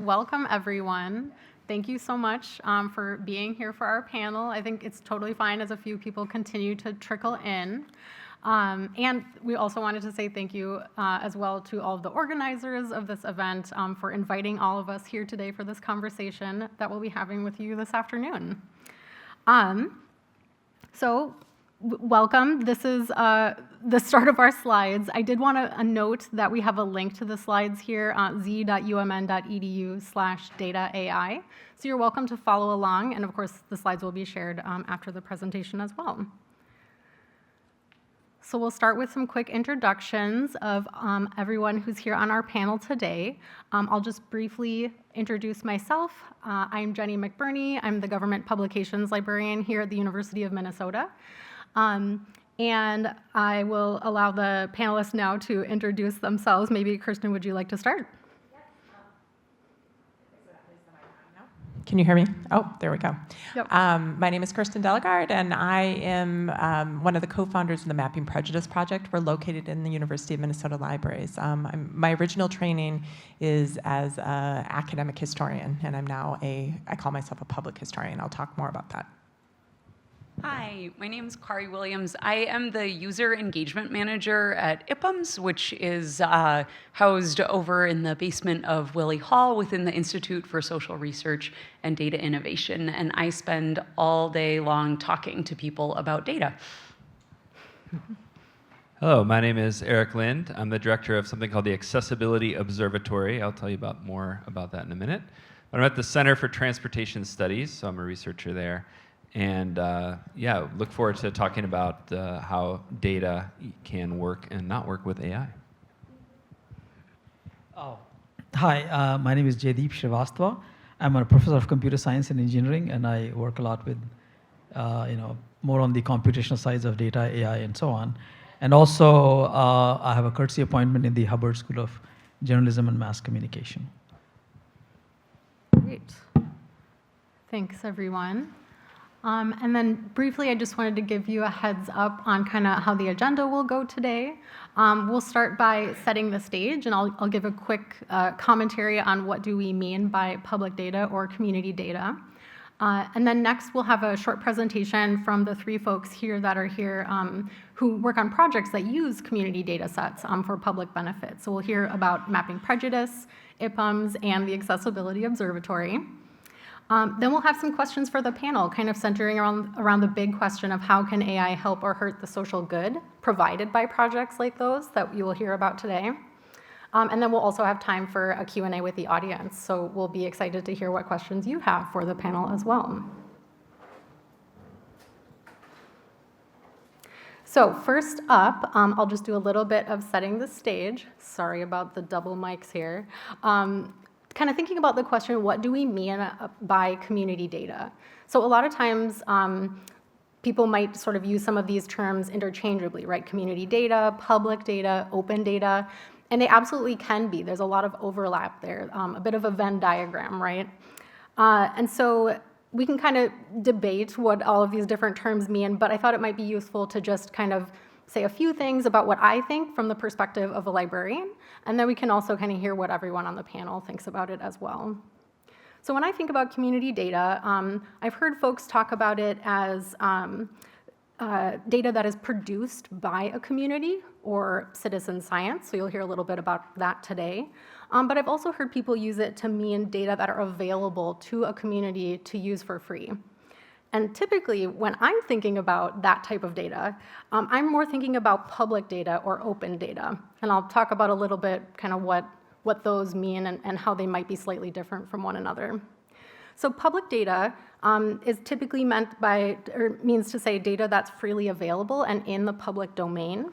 Welcome, everyone. Thank you so much for being here for our panel. I think it's totally fine as a few people continue to trickle in. And we also wanted to say thank you as well to all of the organizers of this event for inviting all of us here today for this conversation that we'll be having with you this afternoon. Welcome. This is the start of our slides. I did want to note that we have a link to the slides here on z.umn.edu/dataai. So you're welcome to follow along, and of course, the slides will be shared after the presentation as well. So we'll start with some quick introductions of everyone who's here on our panel today. I'll just briefly introduce myself. I'm Jenny McBurney. I'm the Government Publications Librarian here at the University of Minnesota. And I will allow the panelists now to introduce themselves. Maybe, Kirsten, would you like to start? Can you hear me? Oh, there we go. Yep. My name is Kirsten Delegard, and I am one of the co-founders of the Mapping Prejudice Project. We're located in the University of Minnesota Libraries. My original training is as an academic historian, and I'm now I call myself a public historian. I'll talk more about that. Hi, my name is Kari Williams. I am the User Engagement Manager at IPUMS, which is housed over in the basement of Willie Hall within the Institute for Social Research and Data Innovation. And I spend all day long talking to people about data. Hello, my name is Eric Lind. I'm the director of something called the Accessibility Observatory. I'll tell you more about that in a minute. But I'm at the Center for Transportation Studies, so I'm a researcher there. And yeah, look forward to talking about how data can work and not work with AI. Hi, my name is Jaydeep Srivastava. I'm a professor of computer science and engineering, and I work a lot with, more on the computational sides of data, AI, and so on. And also, I have a courtesy appointment in the Hubbard School of Journalism and Mass Communication. Great. Thanks, everyone. And then briefly, I just wanted to give you a heads up on kind of how the agenda will go today. We'll start by setting the stage, and I'll give a quick commentary on what do we mean by public data or community data. And then next, we'll have a short presentation from the three folks here that are here who work on projects that use community data sets for public benefit. So we'll hear about Mapping Prejudice, IPUMS, and the Accessibility Observatory. Then we'll have some questions for the panel, kind of centering around the big question of how can AI help or hurt the social good provided by projects like those that you will hear about today. And then we'll also have time for a Q&A with the audience. So we'll be excited to hear what questions you have for the panel as well. So first up, I'll just do a little bit of setting the stage. Sorry about the double mics here. Kind of thinking about the question, what do we mean by community data? So a lot of times, people might sort of use some of these terms interchangeably, right? Community data, public data, open data, and they absolutely can be. There's a lot of overlap there, a bit of a Venn diagram, right? And so we can kind of debate what all of these different terms mean, but I thought it might be useful to just kind of say a few things about what I think from the perspective of a librarian, and then we can also kind of hear what everyone on the panel thinks about it as well. So when I think about community data, I've heard folks talk about it as data that is produced by a community or citizen science, so you'll hear a little bit about that today. But I've also heard people use it to mean data that are available to a community to use for free. And typically, when I'm thinking about that type of data, I'm more thinking about public data or open data. And I'll talk about a little bit kind of what those mean and how they might be slightly different from one another. So public data is typically means to say data that's freely available and in the public domain.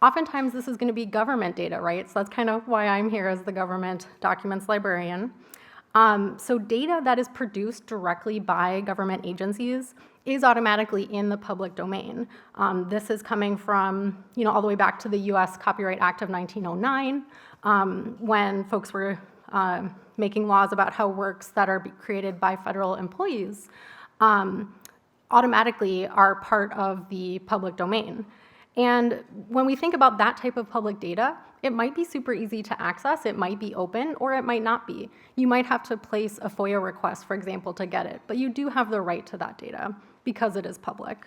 Oftentimes, this is going to be government data, right? So that's kind of why I'm here as the government documents librarian. So data that is produced directly by government agencies is automatically in the public domain. This is coming from, all the way back to the US Copyright Act of 1909, when folks were making laws about how works that are created by federal employees automatically are part of the public domain. And when we think about that type of public data, It might be super easy to access, it might be open, or it might not be. You might have to place a FOIA request, for example, to get it, but you do have the right to that data because it is public.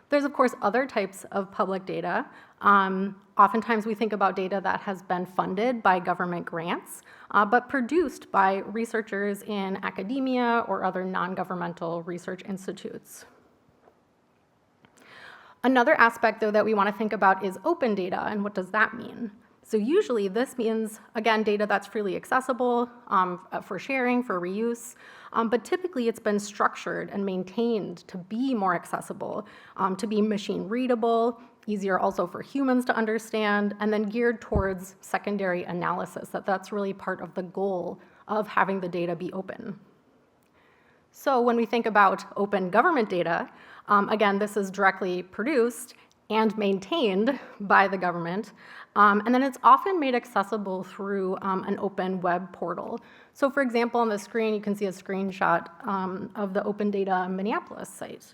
There's, of course, other types of public data. Oftentimes we think about data that has been funded by government grants, but produced by researchers in academia or other non-governmental research institutes. Another aspect, though, that we want to think about is open data, and what does that mean? So usually this means, again, data that's freely accessible for sharing, for reuse, but typically it's been structured and maintained to be more accessible, to be machine readable, easier also for humans to understand, and then geared towards secondary analysis, that's really part of the goal of having the data be open. So when we think about open government data, again, this is directly produced and maintained by the government, and then it's often made accessible through an open web portal. So for example, on the screen, you can see a screenshot of the Open Data Minneapolis site.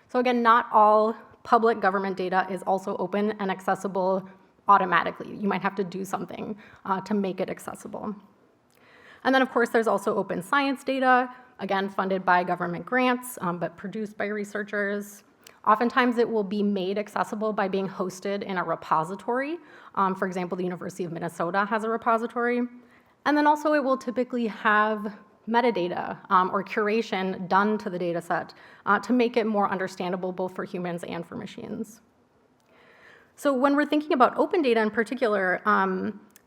So again, not all public government data is also open and accessible automatically. You might have to do something to make it accessible. And then, of course, there's also open science data, again, funded by government grants, but produced by researchers. Oftentimes, it will be made accessible by being hosted in a repository. For example, the University of Minnesota has a repository. And then also, it will typically have metadata or curation done to the data set to make it more understandable both for humans and for machines. So when we're thinking about open data in particular,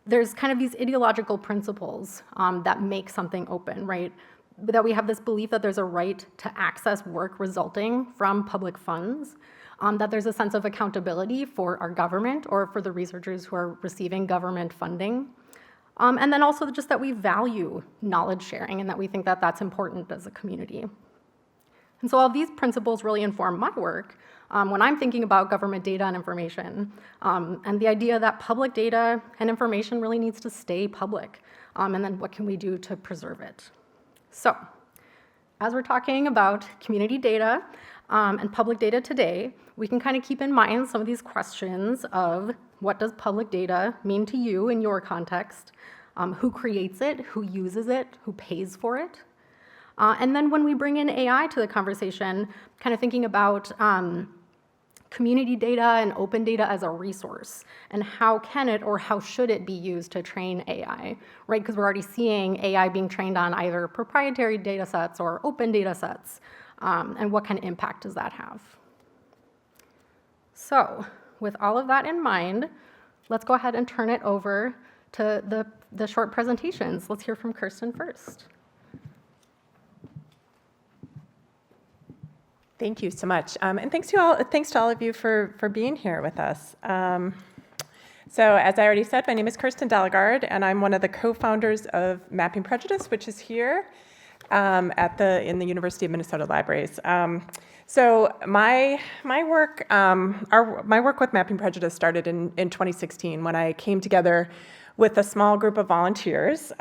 there's kind of these ideological principles that make something open, right? That we have this belief that there's a right to access work resulting from public funds, that there's a sense of accountability for our government or for the researchers who are receiving government funding, and then also just that we value knowledge sharing and that we think that that's important as a community. And so all these principles really inform my work when I'm thinking about government data and information, and the idea that public data and information really needs to stay public, and then what can we do to preserve it. So, as we're talking about community data and public data today, we can kind of keep in mind some of these questions of what does public data mean to you in your context, who creates it, who uses it, who pays for it, and then when we bring in AI to the conversation, kind of thinking about community data and open data as a resource, and how can it or how should it be used to train AI, right? Because we're already seeing AI being trained on either proprietary data sets or open data sets, and what kind of impact does that have? So with all of that in mind, let's go ahead and turn it over to the short presentations. Let's hear from Kirsten first. Thank you so much, and thanks to all of you for being here with us. So, as I already said, my name is Kirsten Dallegard, and I'm one of the co-founders of Mapping Prejudice, which is here in the University of Minnesota Libraries. So, my work with Mapping Prejudice started in 2016 when I came together with a small group of volunteers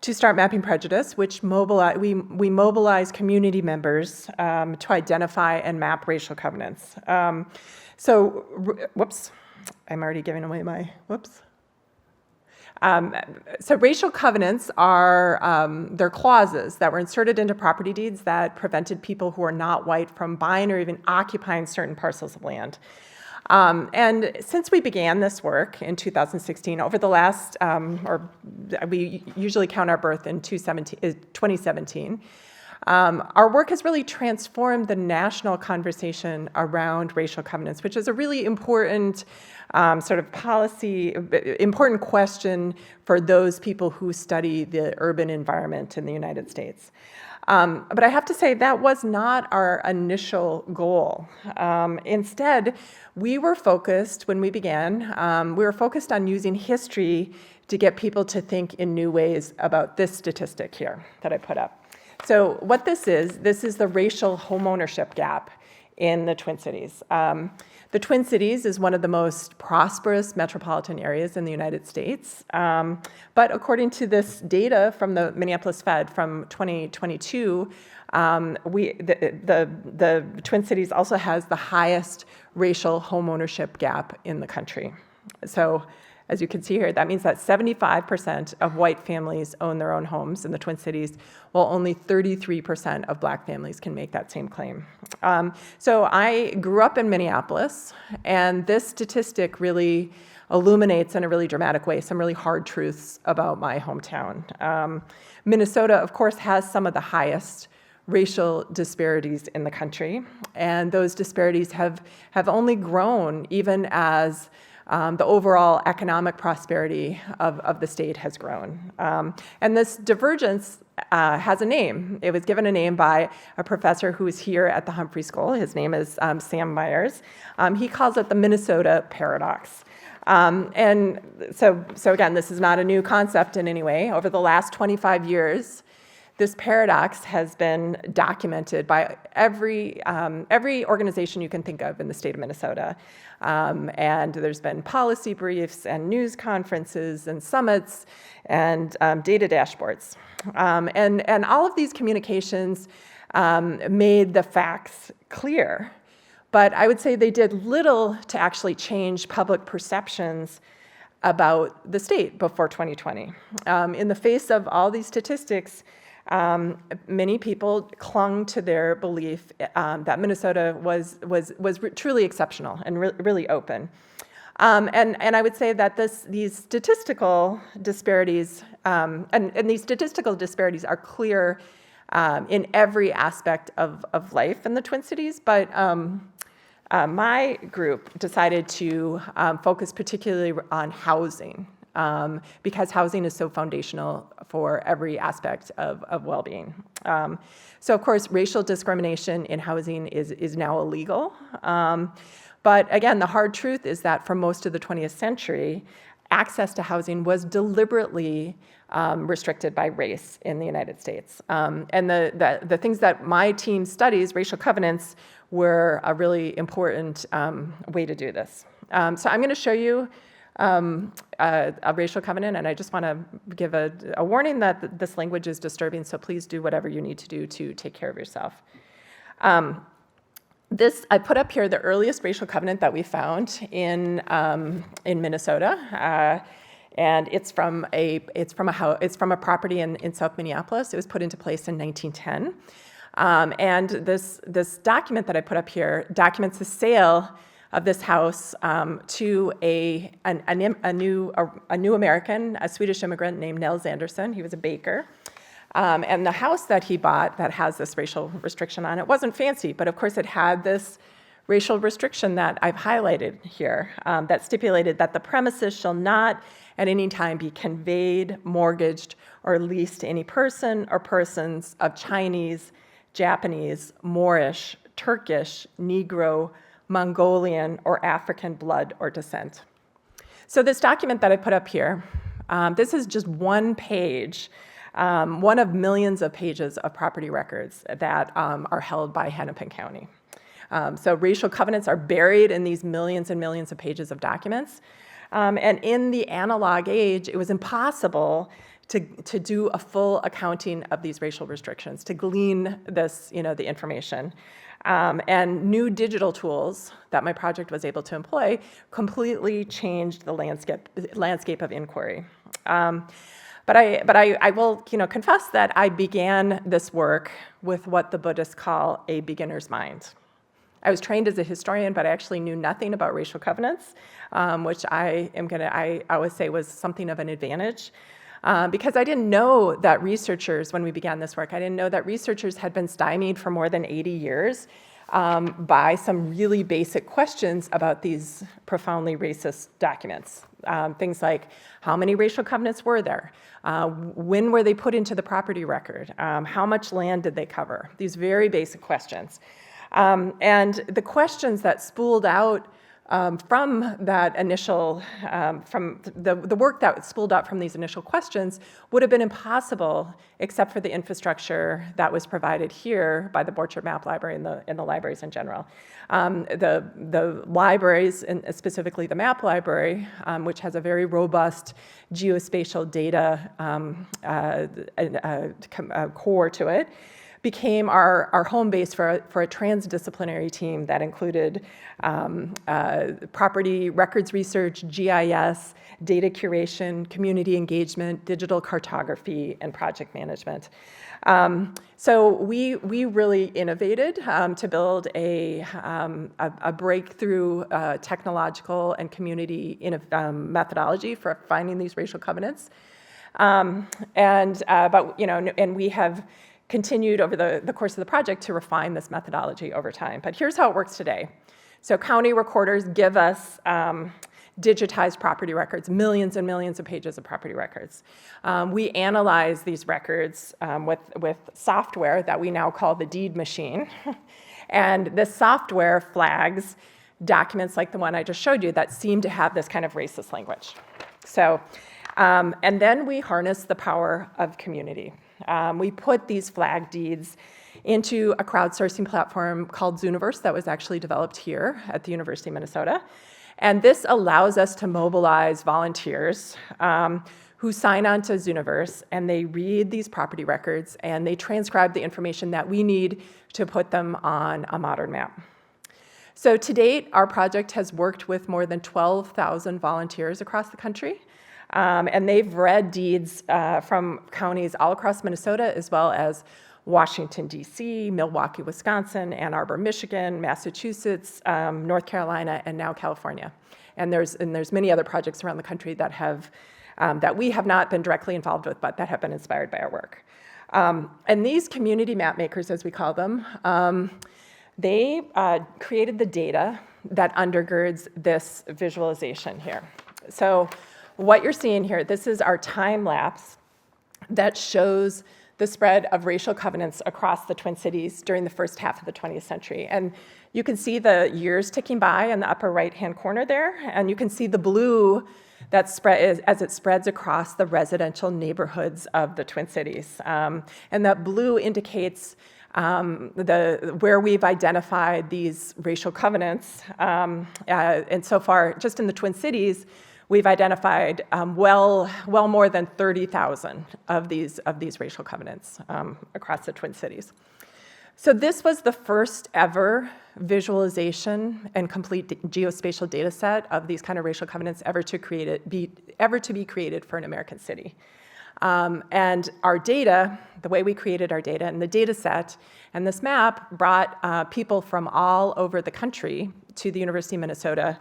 to start Mapping Prejudice, which we mobilize community members to identify and map racial covenants. Whoops, I'm already giving away my, whoops. So racial covenants are, they're clauses that were inserted into property deeds that prevented people who are not white from buying or even occupying certain parcels of land. And since we began this work in 2016, over the last, or we usually count our birth in 2017, our work has really transformed the national conversation around racial covenants, which is a really important sort of policy, important question for those people who study the urban environment in the United States. But I have to say that was not our initial goal. Instead, we were focused, when we began, we were focused on using history to get people to think in new ways about this statistic here that I put up. So what this is the racial homeownership gap in the Twin Cities. The Twin Cities is one of the most prosperous metropolitan areas in the United States. But according to this data from the Minneapolis Fed from 2022, the Twin Cities also has the highest racial homeownership gap in the country. So as you can see here, that means that 75% of white families own their own homes in the Twin Cities, while only 33% of black families can make that same claim. So I grew up in Minneapolis, and this statistic really illuminates in a really dramatic way some really hard truths about my hometown. Minnesota, of course, has some of the highest racial disparities in the country, and those disparities have only grown even as the overall economic prosperity of the state has grown. And this divergence has a name. It was given a name by a professor who is here at the Humphrey School. His name is Sam Myers. He calls it the Minnesota paradox. And so again, this is not a new concept in any way. Over the last 25 years, this paradox has been documented by every organization you can think of in the state of Minnesota. And there's been policy briefs and news conferences and summits and data dashboards. And all of these communications made the facts clear. But I would say they did little to actually change public perceptions about the state before 2020. In the face of all these statistics, many people clung to their belief that Minnesota was truly exceptional and really open. And I would say that these statistical disparities, and these statistical disparities are clear in every aspect of life in the Twin Cities, but my group decided to focus particularly on housing. Because housing is so foundational for every aspect of well-being. So of course, racial discrimination in housing is now illegal. But again, the hard truth is that for most of the 20th century, access to housing was deliberately restricted by race in the United States. And the things that my team studies, racial covenants, were a really important way to do this. So I'm going to show you a racial covenant, and I just want to give a warning that this language is disturbing, so please do whatever you need to do to take care of yourself. I put up here the earliest racial covenant that we found in Minnesota, and it's from a property in South Minneapolis. It was put into place in 1910, and this document that I put up here documents the sale of this house to a new American, a Swedish immigrant named Nels Anderson. He was a baker. And the house that he bought that has this racial restriction on it wasn't fancy, but of course it had this racial restriction that I've highlighted here that stipulated that the premises shall not at any time be conveyed, mortgaged, or leased to any person or persons of Chinese, Japanese, Moorish, Turkish, Negro, Mongolian, or African blood or descent. So this document that I put up here, this is just one page, one of millions of pages of property records that are held by Hennepin County. So racial covenants are buried in these millions and millions of pages of documents. And in the analog age, it was impossible to do a full accounting of these racial restrictions, to glean this, the information. And new digital tools that my project was able to employ completely changed the landscape of inquiry. But I will confess that I began this work with what the Buddhists call a beginner's mind. I was trained as a historian, but I actually knew nothing about racial covenants, which I always say was something of an advantage. Because I didn't know that researchers, when we began this work, I didn't know that researchers had been stymied for more than 80 years by some really basic questions about these profoundly racist documents. Things like, how many racial covenants were there? When were they put into the property record? How much land did they cover? These very basic questions. And the questions that spooled out from that initial, from the work that spooled up from these initial questions would have been impossible except for the infrastructure that was provided here by the Borchardt Map Library and the libraries in general. The libraries, and specifically the Map Library, which has a very robust geospatial data core to it, became our home base for a transdisciplinary team that included property records research, GIS, data curation, community engagement, digital cartography, and project management. So we really innovated to build a breakthrough technological and community methodology for finding these racial covenants. And we have continued over the course of the project to refine this methodology over time. But here's how it works today. So county recorders give us digitized property records, millions and millions of pages of property records. We analyze these records with software that we now call the deed machine. And this software flags documents like the one I just showed you that seem to have this kind of racist language. So, and then we harness the power of community. We put these flag deeds into a crowdsourcing platform called Zooniverse that was actually developed here at the University of Minnesota. And this allows us to mobilize volunteers who sign on to Zooniverse, and they read these property records, and they transcribe the information that we need to put them on a modern map. So to date, our project has worked with more than 12,000 volunteers across the country. And they've read deeds from counties all across Minnesota, as well as Washington, D.C., Milwaukee, Wisconsin, Ann Arbor, Michigan, Massachusetts, North Carolina, and now California. And there's many other projects around the country that that we have not been directly involved with, but that have been inspired by our work. And these community map makers, as we call them, they created the data that undergirds this visualization here. So what you're seeing here, this is our time lapse that shows the spread of racial covenants across the Twin Cities during the first half of the 20th century. And you can see the years ticking by in the upper right-hand corner there, and you can see the blue that as it spreads across the residential neighborhoods of the Twin Cities. And that blue indicates where we've identified these racial covenants. And so far, just in the Twin Cities, we've identified well more than 30,000 of these racial covenants across the Twin Cities. So this was the first ever visualization and complete geospatial data set of these kind of racial covenants ever to be created for an American city. And our data, the way we created our data and the data set and this map brought people from all over the country to the University of Minnesota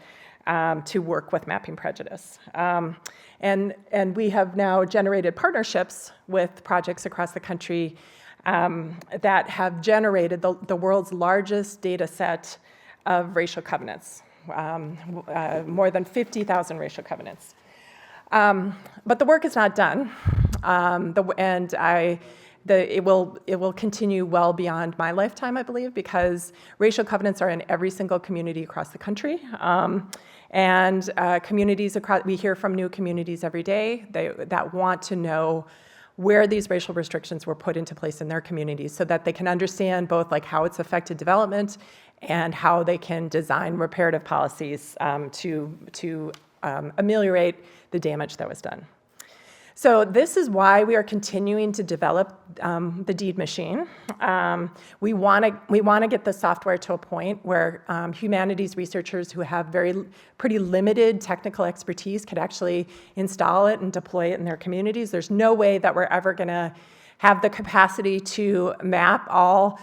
to work with Mapping Prejudice. And we have now generated partnerships with projects across the country that have generated the world's largest data set of racial covenants, more than 50,000 racial covenants. But the work is not done, it will continue well beyond my lifetime, I believe, because racial covenants are in every single community across the country. Communities across, we hear from new communities every day that want to know where these racial restrictions were put into place in their communities so that they can understand both like how it's affected development and how they can design reparative policies to ameliorate the damage that was done. So this is why we are continuing to develop the deed machine. We want to get the software to a point where humanities researchers who have pretty limited technical expertise could actually install it and deploy it in their communities. There's no way that we're ever going to have the capacity to map all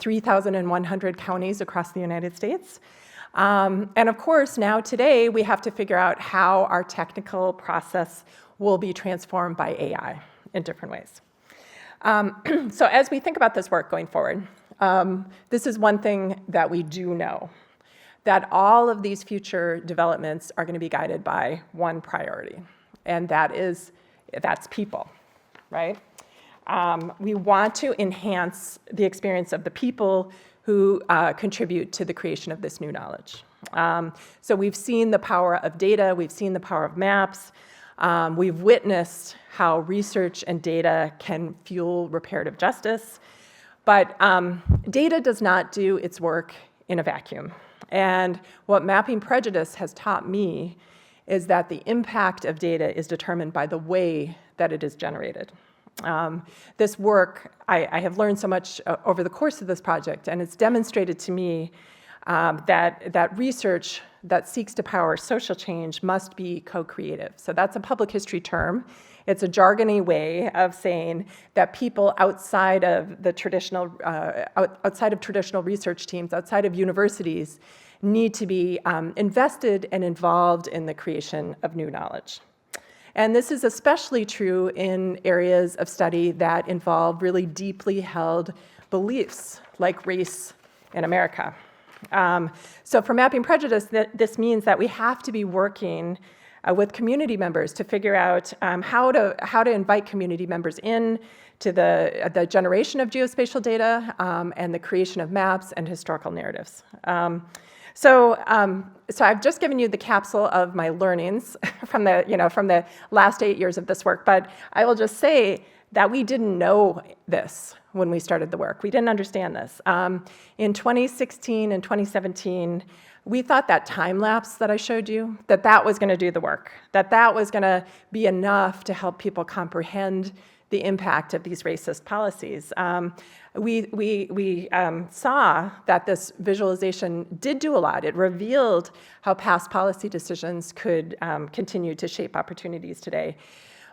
3,100 counties across the United States. And of course, now today, we have to figure out how our technical process will be transformed by AI in different ways. So as we think about this work going forward, this is one thing that we do know, that all of these future developments are going to be guided by one priority, and that's people, right? We want to enhance the experience of the people who contribute to the creation of this new knowledge. So we've seen the power of data, we've seen the power of maps, we've witnessed how research and data can fuel reparative justice, but data does not do its work in a vacuum. And what Mapping Prejudice has taught me is that the impact of data is determined by the way that it is generated. This work, I have learned so much over the course of this project, and it's demonstrated to me that research that seeks to power social change must be co-creative. So that's a public history term. It's a jargony way of saying that people outside of the traditional, outside of traditional research teams, outside of universities, need to be invested and involved in the creation of new knowledge. And this is especially true in areas of study that involve really deeply held beliefs, like race in America. So for Mapping Prejudice, this means that we have to be working with community members to figure out how to invite community members in to the generation of geospatial data and the creation of maps and historical narratives. So I've just given you the capsule of my learnings from the last 8 years of this work, but I will just say that we didn't know this when we started the work. We didn't understand this. In 2016 and 2017, we thought that time lapse that I showed you, that was going to do the work, that was going to be enough to help people comprehend the impact of these racist policies. We saw that this visualization did do a lot. It revealed how past policy decisions could continue to shape opportunities today.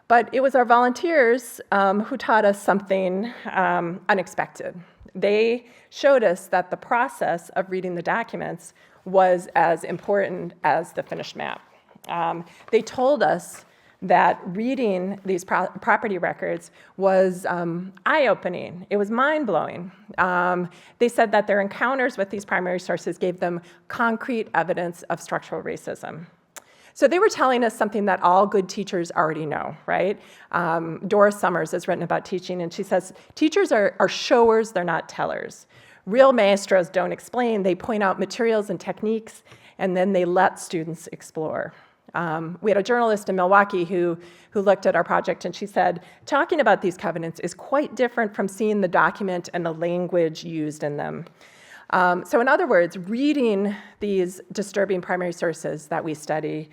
But it was our volunteers who taught us something unexpected. They showed us that the process of reading the documents was as important as the finished map. They told us that reading these property records was eye-opening. It was mind-blowing. They said that their encounters with these primary sources gave them concrete evidence of structural racism. So they were telling us something that all good teachers already know, right? Doris Summers has written about teaching, and she says, teachers are showers, they're not tellers. Real maestros don't explain, they point out materials and techniques, and then they let students explore. We had a journalist in Milwaukee who looked at our project, and she said, talking about these covenants is quite different from seeing the document and the language used in them. So in other words, reading these disturbing primary sources that we study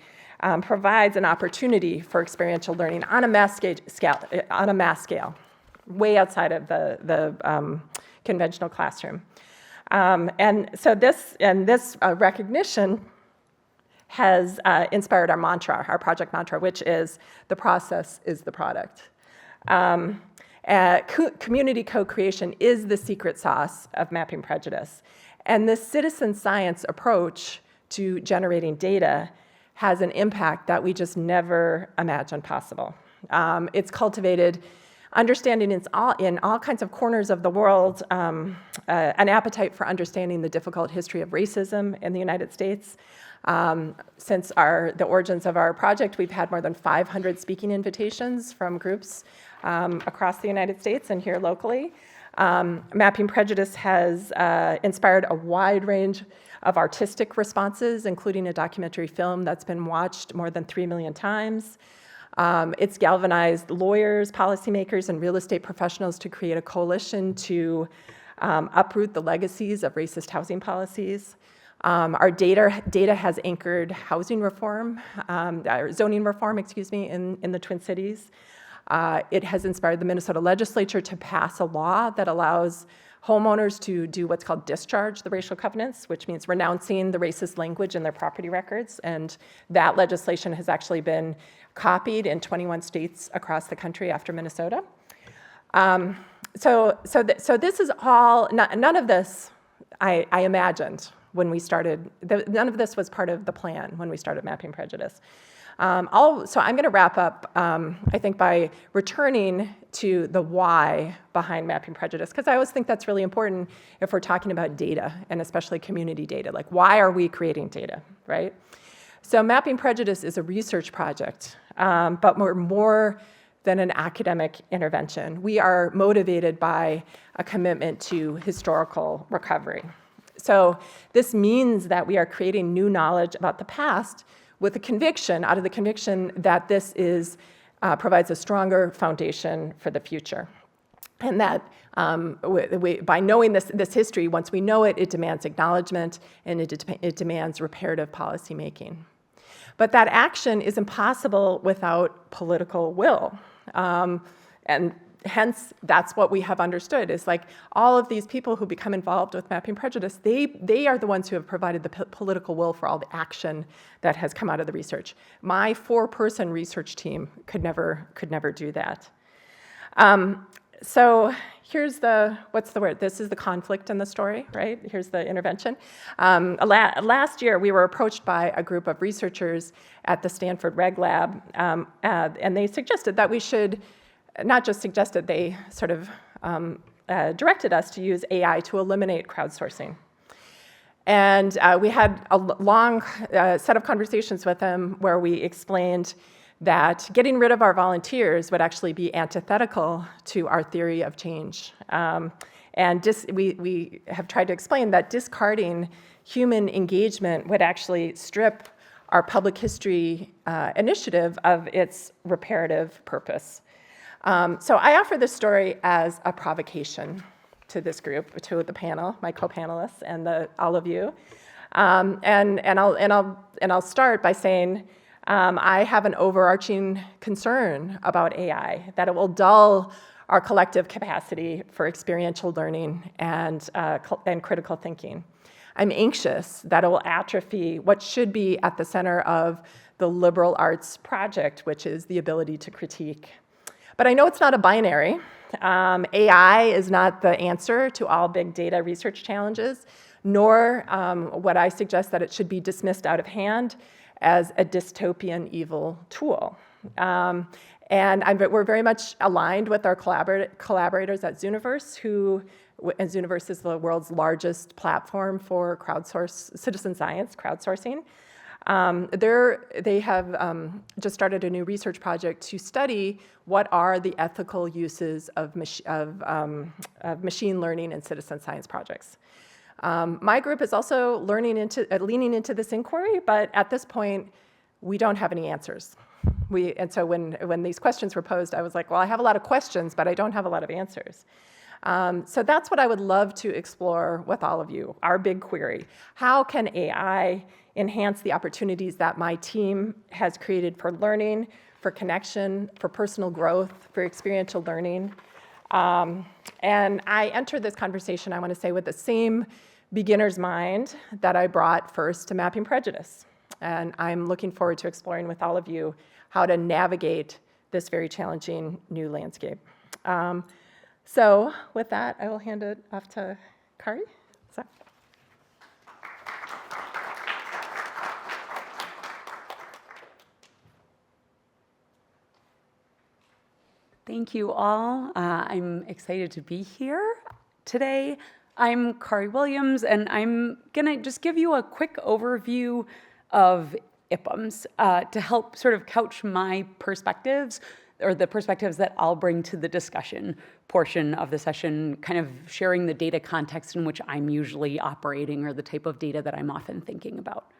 provides an opportunity for experiential learning on a mass scale, way outside of the conventional classroom. And so this recognition has inspired our mantra, our project mantra, which is the process is the product. Community co-creation is the secret sauce of Mapping Prejudice. And this citizen science approach to generating data has an impact that we just never imagined possible. It's cultivated understanding in all kinds of corners of the world, an appetite for understanding the difficult history of racism in the United States. Since the origins of our project, we've had more than 500 speaking invitations from groups across the United States and here locally. Mapping Prejudice has inspired a wide range of artistic responses, including a documentary film that's been watched more than 3 million times. It's galvanized lawyers, policymakers, and real estate professionals to create a coalition to uproot the legacies of racist housing policies. Our data has anchored housing reform, zoning reform, in the Twin Cities. It has inspired the Minnesota legislature to pass a law that allows homeowners to do what's called discharge the racial covenants, which means renouncing the racist language in their property records. And that legislation has actually been copied in 21 states across the country after Minnesota. So this is all, none of this I imagined when we started. None of this was part of the plan when we started Mapping Prejudice. So I'm going to wrap up, I think, by returning to the why behind Mapping Prejudice, because I always think that's really important if we're talking about data, and especially community data. Like, why are we creating data, right? So Mapping Prejudice is a research project, but we're more than an academic intervention. We are motivated by a commitment to historical recovery. So this means that we are creating new knowledge about the past with the conviction, out of the conviction that this provides a stronger foundation for the future. And that by knowing this history, once we know it, it demands acknowledgement and it demands reparative policymaking. But that action is impossible without political will. And hence, that's what we have understood, is like all of these people who become involved with Mapping Prejudice, they are the ones who have provided the political will for all the action that has come out of the research. My 4-person research team could never do that. So here's what's the word? This is the conflict in the story, right? Here's the intervention. Last year, we were approached by a group of researchers at the Stanford Reg Lab, and they suggested that we should, not just suggested, they sort of directed us to use AI to eliminate crowdsourcing. And we had a long set of conversations with them where we explained that getting rid of our volunteers would actually be antithetical to our theory of change. We have tried to explain that discarding human engagement would actually strip our public history initiative of its reparative purpose. So I offer this story as a provocation to this group, to the panel, my co-panelists, and all of you. I'll start by saying I have an overarching concern about AI, that it will dull our collective capacity for experiential learning and critical thinking. I'm anxious that it will atrophy what should be at the center of the liberal arts project, which is the ability to critique. But I know it's not a binary. AI is not the answer to all big data research challenges, nor would I suggest that it should be dismissed out of hand as a dystopian evil tool. We're very much aligned with our collaborators at Zooniverse, and Zooniverse is the world's largest platform for citizen science crowdsourcing. They have just started a new research project to study what are the ethical uses of machine learning in citizen science projects. My group is also leaning into this inquiry, but at this point, we don't have any answers. And so when these questions were posed, I was like, well, I have a lot of questions, but I don't have a lot of answers. So that's what I would love to explore with all of you, our big query. How can AI enhance the opportunities that my team has created for learning, for connection, for personal growth, for experiential learning? And I entered this conversation, I want to say, with the same beginner's mind that I brought first to Mapping Prejudice. And I'm looking forward to exploring with all of you how to navigate this very challenging new landscape. So with that, I will hand it off to Kari. So. Thank you all. I'm excited to be here today. I'm Kari Williams, and I'm gonna just give you a quick overview of IPUMS to help sort of couch my perspectives, or the perspectives that I'll bring to the discussion portion of the session, kind of sharing the data context in which I'm usually operating, or the type of data that I'm often thinking about.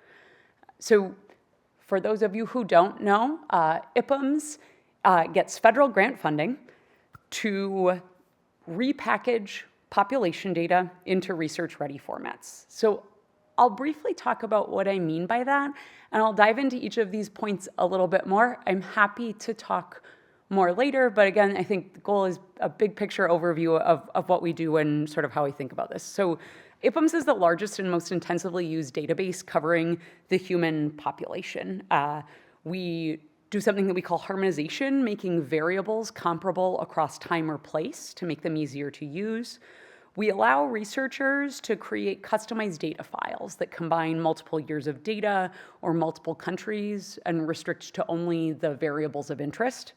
So for those of you who don't know, IPUMS gets federal grant funding to repackage population data into research-ready formats. So I'll briefly talk about what I mean by that, and I'll dive into each of these points a little bit more. I'm happy to talk more later, but again, I think the goal is a big picture overview of what we do and sort of how we think about this. So IPUMS is the largest and most intensively used database covering the human population. We do something that we call harmonization, making variables comparable across time or place to make them easier to use. We allow researchers to create customized data files that combine multiple years of data or multiple countries and restrict to only the variables of interest.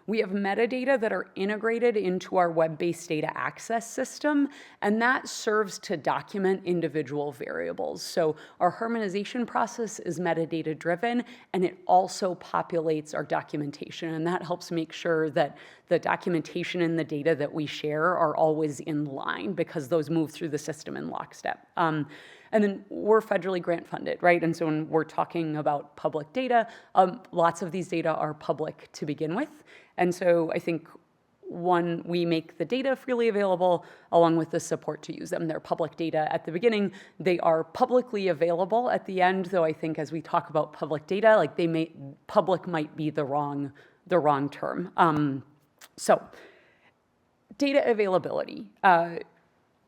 We have metadata that are integrated into our web-based data access system, and that serves to document individual variables. So our harmonization process is metadata driven, and it also populates our documentation, and that helps make sure that the documentation and the data that we share are always in line because those move through the system in lockstep. And then we're federally grant funded, right? And so when we're talking about public data, lots of these data are public to begin with. And so I think, one, we make the data freely available along with the support to use them. They're public data at the beginning. They are publicly available at the end, though I think as we talk about public data, like public might be the wrong term. So data availability.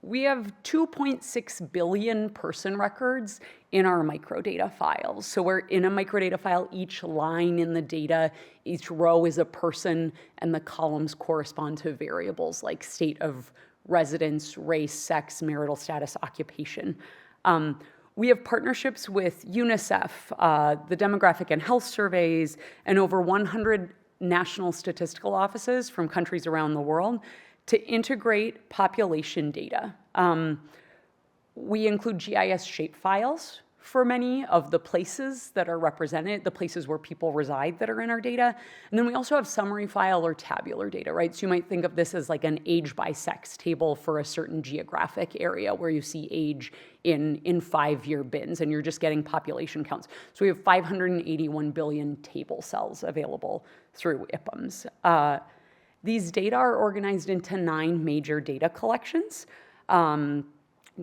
We have 2.6 billion person records in our microdata files. So we're in a microdata file, each line in the data, each row is a person, and the columns correspond to variables like state of residence, race, sex, marital status, occupation. We have partnerships with UNICEF, the Demographic and Health Surveys, and over 100 national statistical offices from countries around the world to integrate population data. We include GIS shapefiles for many of the places that are represented, the places where people reside that are in our data. And then we also have summary file or tabular data, right? So you might think of this as like an age by sex table for a certain geographic area where you see age in 5-year bins and you're just getting population counts. So we have 581 billion table cells available through IPUMS. These data are organized into 9 major data collections.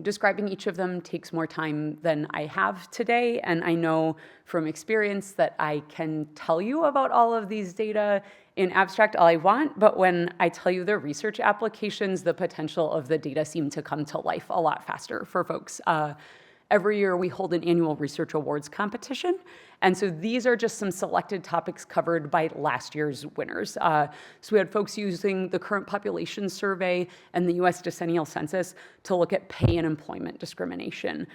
Describing each of them takes more time than I have today, and I know from experience that I can tell you about all of these data in abstract all I want, but when I tell you the research applications, the potential of the data seem to come to life a lot faster for folks. Every year we hold an annual research awards competition. And so these are just some selected topics covered by last year's winners. So we had folks using the current population survey and the US decennial census to look at pay and employment discrimination.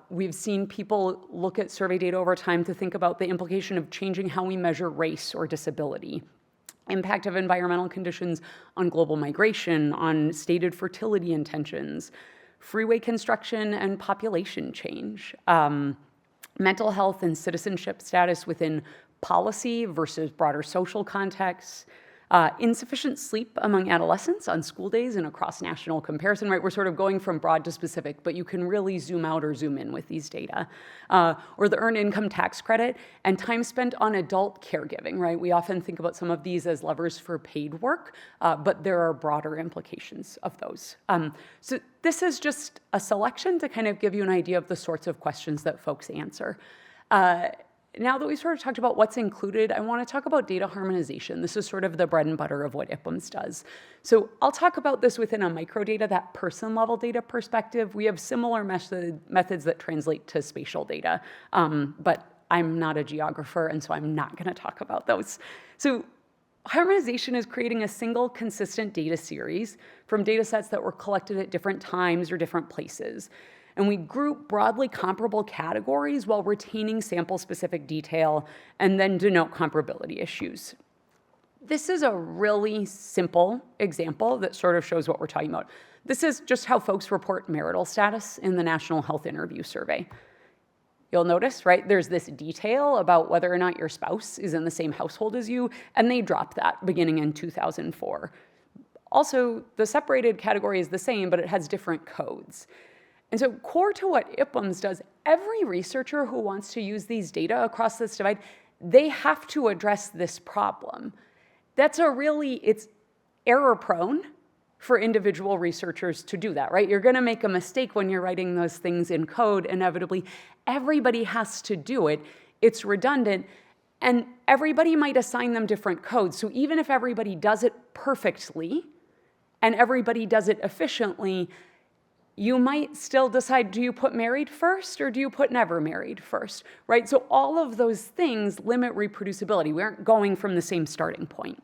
We've seen people look at survey data over time to think about the implication of changing how we measure race or disability. Impact of environmental conditions on global migration, on stated fertility intentions, freeway construction and population change, mental health and citizenship status within policy versus broader social contexts, insufficient sleep among adolescents on school days and across national comparison, right? We're sort of going from broad to specific, but you can really zoom out or zoom in with these data. Or the earned income tax credit and time spent on adult caregiving, right? We often think about some of these as levers for paid work, but there are broader implications of those. So this is just a selection to kind of give you an idea of the sorts of questions that folks answer. Now that we've sort of talked about what's included, I want to talk about data harmonization. This is sort of the bread and butter of what IPUMS does. So I'll talk about this within a microdata, that person-level data perspective. We have similar methods that translate to spatial data, but I'm not a geographer, and so I'm not going to talk about those. So harmonization is creating a single consistent data series from data sets that were collected at different times or different places. And we group broadly comparable categories while retaining sample-specific detail and then denote comparability issues. This is a really simple example that sort of shows what we're talking about. This is just how folks report marital status in the National Health Interview Survey. You'll notice, right, there's this detail about whether or not your spouse is in the same household as you, and they dropped that beginning in 2004. Also, the separated category is the same, but it has different codes. And so core to what IPUMS does, every researcher who wants to use these data across this divide, they have to address this problem. It's error prone for individual researchers to do that, right? You're gonna make a mistake when you're writing those things in code, inevitably. Everybody has to do it. It's redundant, and everybody might assign them different codes. So even if everybody does it perfectly, and everybody does it efficiently, you might still decide, do you put married first or do you put never married first, right? So all of those things limit reproducibility. We aren't going from the same starting point.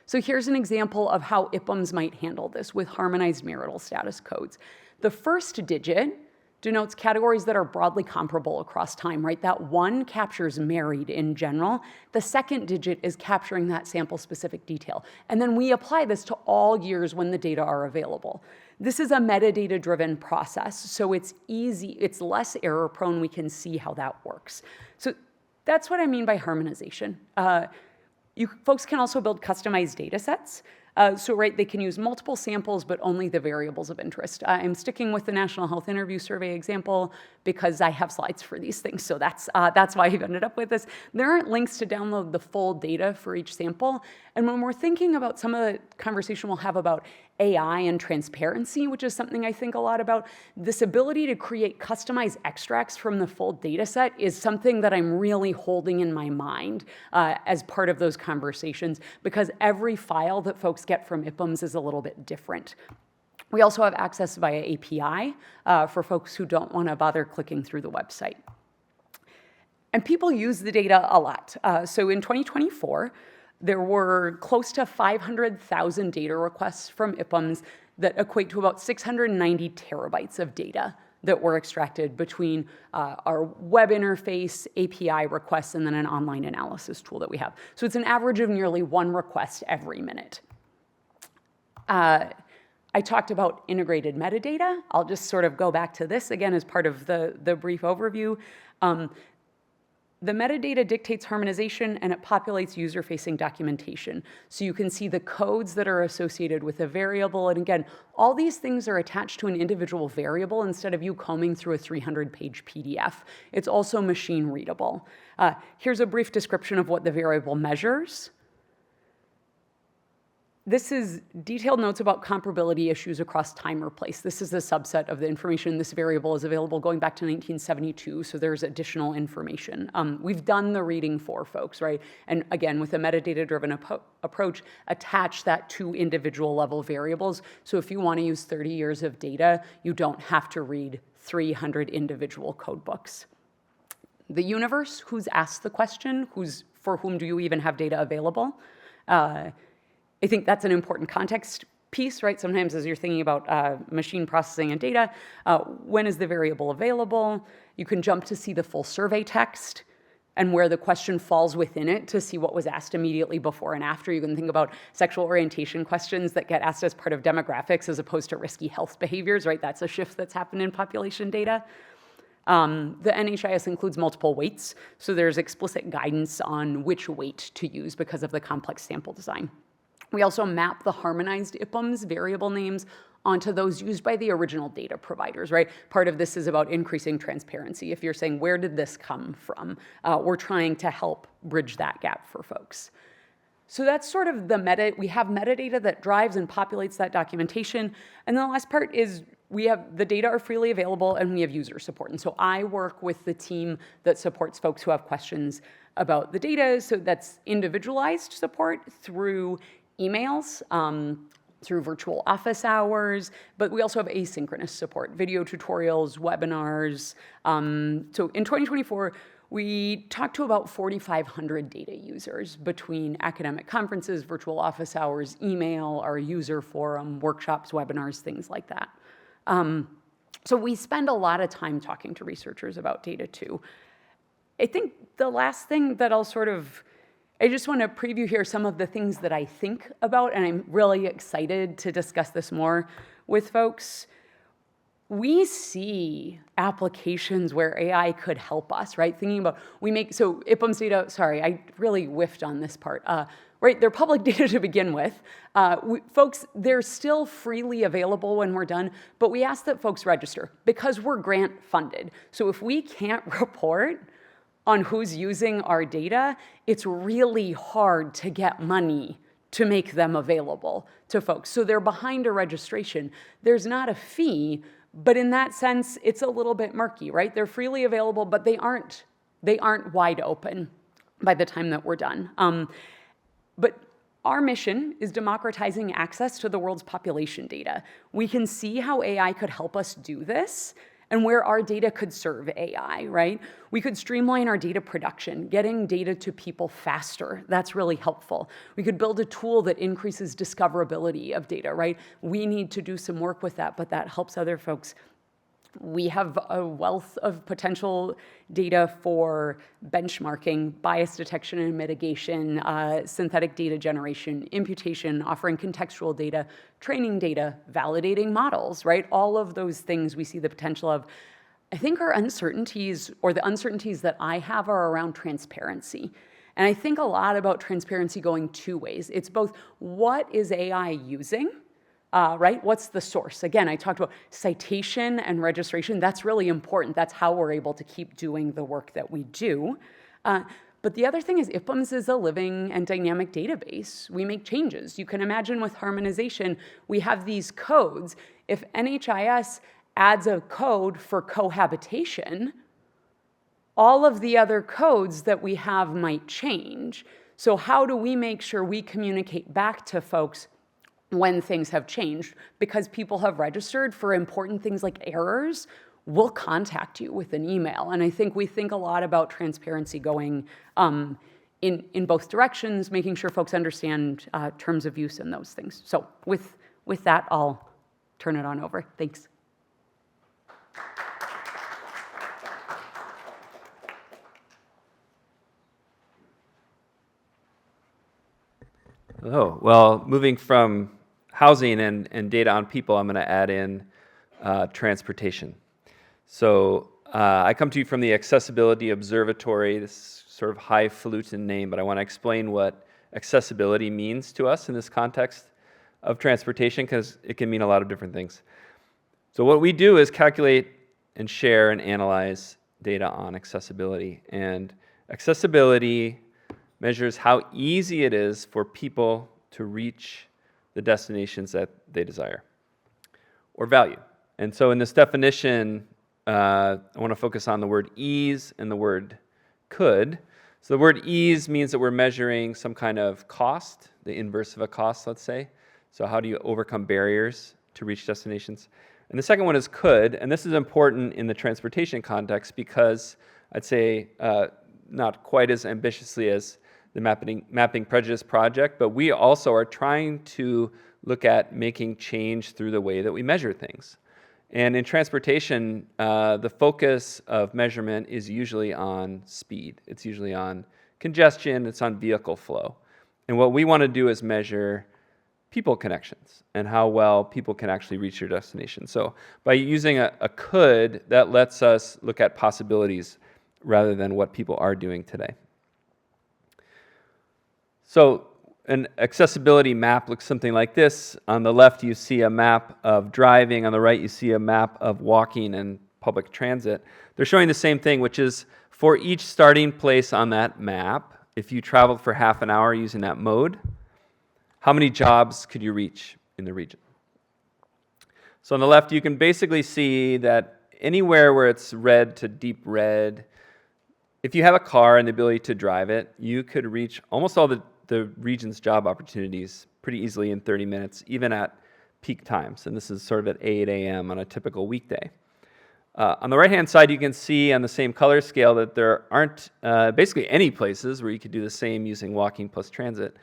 So here's an example of how IPUMS might handle this with harmonized marital status codes. The first digit denotes categories that are broadly comparable across time, right? That 1 captures married in general. The second digit is capturing that sample-specific detail. And then we apply this to all years when the data are available. This is a metadata-driven process, so it's easy, it's less error-prone. We can see how that works. So that's what I mean by harmonization. Folks can also build customized data sets. Right, they can use multiple samples, but only the variables of interest. I'm sticking with the National Health Interview Survey example because I have slides for these things, so that's why I've ended up with this. There aren't links to download the full data for each sample, and when we're thinking about some of the conversation we'll have about AI and transparency, which is something I think a lot about, this ability to create customized extracts from the full data set is something that I'm really holding in my mind as part of those conversations, because every file that folks get from IPUMS is a little bit different. We also have access via API for folks who don't want to bother clicking through the website. And people use the data a lot. So in 2024, there were close to 500,000 data requests from IPUMS that equate to about 690 terabytes of data that were extracted between our web interface, API requests, and then an online analysis tool that we have. So it's an average of nearly 1 request every minute. I talked about integrated metadata. I'll just sort of go back to this again as part of the brief overview. The metadata dictates harmonization, and it populates user-facing documentation. So you can see the codes that are associated with a variable. And again, all these things are attached to an individual variable instead of you combing through a 300-page PDF. It's also machine readable. Here's a brief description of what the variable measures. This is detailed notes about comparability issues across time or place. This is a subset of the information. This variable is available going back to 1972, so there's additional information. We've done the reading for folks, right? And again, with a metadata-driven approach, attach that to individual level variables. So if you want to use 30 years of data, you don't have to read 300 individual code books. The universe, who's asked the question, for whom do you even have data available? I think that's an important context piece, right? Sometimes as you're thinking about machine processing and data, when is the variable available? You can jump to see the full survey text and where the question falls within it to see what was asked immediately before and after. You can think about sexual orientation questions that get asked as part of demographics as opposed to risky health behaviors, right? That's a shift that's happened in population data. The NHIS includes multiple weights, so there's explicit guidance on which weight to use because of the complex sample design. We also map the harmonized IPUMS variable names onto those used by the original data providers, right? Part of this is about increasing transparency. If you're saying, where did this come from? We're trying to help bridge that gap for folks. So that's sort of we have metadata that drives and populates that documentation. And then the last part is the data are freely available and we have user support. And so I work with the team that supports folks who have questions about the data. So that's individualized support through emails, through virtual office hours, but we also have asynchronous support, video tutorials, webinars. So in 2024, we talked to about 4,500 data users between academic conferences, virtual office hours, email, our user forum, workshops, webinars, things like that. So we spend a lot of time talking to researchers about data too. I think the last thing that I just want to preview here some of the things that I think about, and I'm really excited to discuss this more with folks. We see applications where AI could help us, right? Thinking about, so IPUMS data, sorry, I really whiffed on this part. Right, they're public data to begin with. Folks, they're still freely available when we're done, but we ask that folks register because we're grant funded. So if we can't report on who's using our data, it's really hard to get money to make them available to folks. So they're behind a registration. There's not a fee, but in that sense, it's a little bit murky, right? They're freely available, but they aren't wide open by the time that we're done. But our mission is democratizing access to the world's population data. We can see how AI could help us do this and where our data could serve AI, right? We could streamline our data production, getting data to people faster. That's really helpful. We could build a tool that increases discoverability of data, right? We need to do some work with that, but that helps other folks. We have a wealth of potential data for benchmarking, bias detection and mitigation, synthetic data generation, imputation, offering contextual data, training data, validating models, right? All of those things we see the potential of. I think our uncertainties, or the uncertainties that I have, are around transparency. And I think a lot about transparency going two ways. It's both, what is AI using? Right? What's the source? Again, I talked about citation and registration. That's really important. That's how we're able to keep doing the work that we do. But the other thing is IPUMS is a living and dynamic database. We make changes. You can imagine with harmonization, we have these codes. If NHIS adds a code for cohabitation, all of the other codes that we have might change. So how do we make sure we communicate back to folks when things have changed? Because people have registered for important things like errors, we'll contact you with an email. And I think we think a lot about transparency going in both directions, making sure folks understand terms of use and those things. So with that, I'll turn it on over. Thanks. Oh, well, moving from housing and data on people, I'm going to add in transportation. So I come to you from the Accessibility Observatory, this sort of highfalutin name, but I want to explain what accessibility means to us in this context of transportation, because it can mean a lot of different things. So what we do is calculate and share and analyze data on accessibility. And accessibility measures how easy it is for people to reach the destinations that they desire or value. And so in this definition, I want to focus on the word ease and the word could. So the word ease means that we're measuring some kind of cost, the inverse of a cost, let's say. So how do you overcome barriers to reach destinations? And the second one is could, and this is important in the transportation context because I'd say not quite as ambitiously as the Mapping Prejudice project, but we also are trying to look at making change through the way that we measure things. And in transportation, the focus of measurement is usually on speed. It's usually on congestion, it's on vehicle flow. And what we want to do is measure people connections and how well people can actually reach their destination. So by using a could, that lets us look at possibilities rather than what people are doing today. So an accessibility map looks something like this. On the left, you see a map of driving. On the right, you see a map of walking and public transit. They're showing the same thing, which is for each starting place on that map, if you traveled for half an hour using that mode, how many jobs could you reach in the region? So on the left, you can basically see that anywhere where it's red to deep red, if you have a car and the ability to drive it, you could reach almost all the region's job opportunities pretty easily in 30 minutes, even at peak times. And this is sort of at 8 a.m. on a typical weekday. On the right-hand side, you can see on the same color scale that there aren't basically any places where you could do the same using walking plus transit.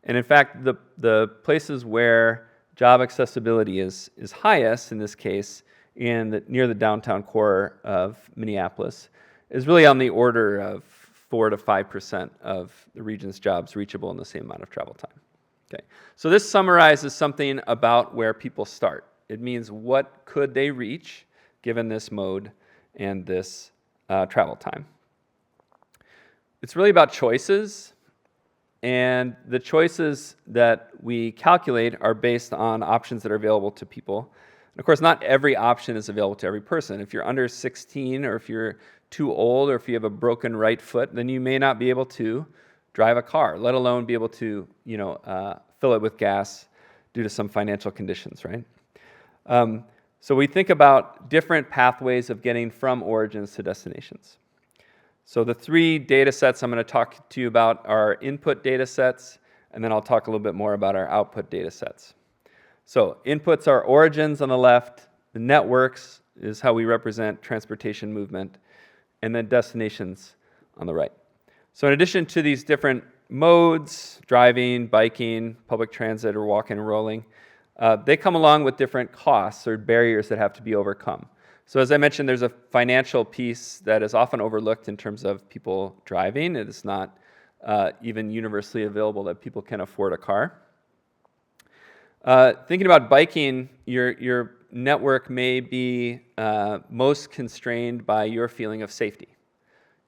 And in fact, the places where job accessibility is highest, in this case, near the downtown core of Minneapolis, is really on the order of 4 to 5% of the region's jobs reachable in the same amount of travel time. Okay, so this summarizes something about where people start. It means what could they reach given this mode and this travel time. It's really about choices, and the choices that we calculate are based on options that are available to people. And of course, not every option is available to every person. If you're under 16, or if you're too old, or if you have a broken right foot, then you may not be able to drive a car, let alone be able to, fill it with gas due to some financial conditions, right? So we think about different pathways of getting from origins to destinations. So the 3 data sets I'm going to talk to you about are input data sets, and then I'll talk a little bit more about our output data sets. So inputs are origins on the left, the networks is how we represent transportation movement, and then destinations on the right. So in addition to these different modes, driving, biking, public transit, or walking and rolling, they come along with different costs or barriers that have to be overcome. So as I mentioned, there's a financial piece that is often overlooked in terms of people driving. It is not even universally available that people can afford a car. Thinking about biking, your network may be most constrained by your feeling of safety.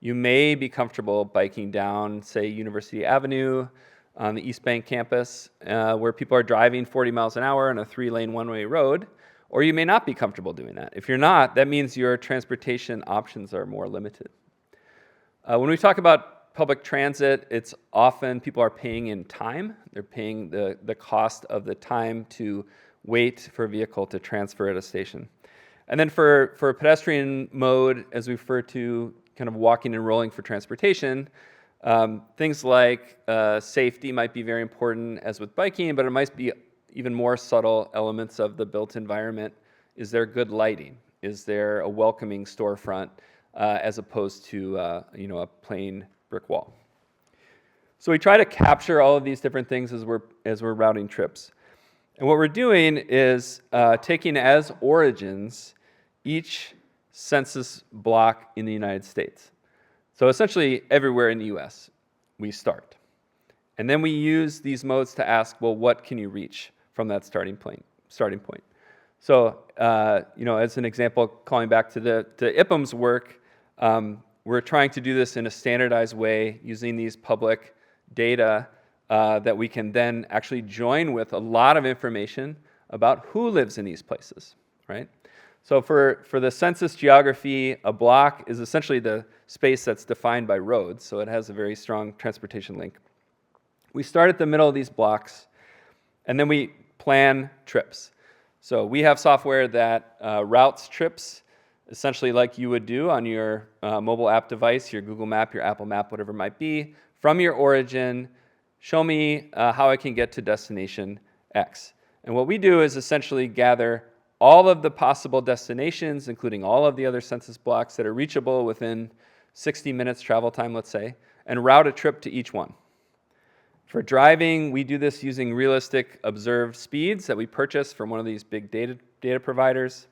You may be comfortable biking down, say, University Avenue on the East Bank campus, where people are driving 40 miles an hour on a 3-lane one-way road, or you may not be comfortable doing that. If you're not, that means your transportation options are more limited. When we talk about public transit, it's often people are paying in time. They're paying the cost of the time to wait for a vehicle to transfer at a station. And then for a pedestrian mode, as we refer to kind of walking and rolling for transportation, things like safety might be very important, as with biking, but it might be even more subtle elements of the built environment. Is there good lighting? Is there a welcoming storefront as opposed to a plain brick wall? So we try to capture all of these different things as we're routing trips. And what we're doing is taking as origins each census block in the United States. So essentially everywhere in the US we start. And then we use these modes to ask, well, what can you reach from that starting point? So, as an example, calling back to IPUM's work, we're trying to do this in a standardized way using these public data that we can then actually join with a lot of information about who lives in these places, right? So for the census geography, a block is essentially the space that's defined by roads, so it has a very strong transportation link. We start at the middle of these blocks, and then we plan trips. So we have software that routes trips, essentially like you would do on your mobile app device, your Google Map, your Apple Map, whatever it might be, from your origin, show me how I can get to destination X. And what we do is essentially gather all of the possible destinations, including all of the other census blocks that are reachable within 60 minutes travel time, let's say, and route a trip to each one. For driving, we do this using realistic observed speeds that we purchase from one of these big data providers.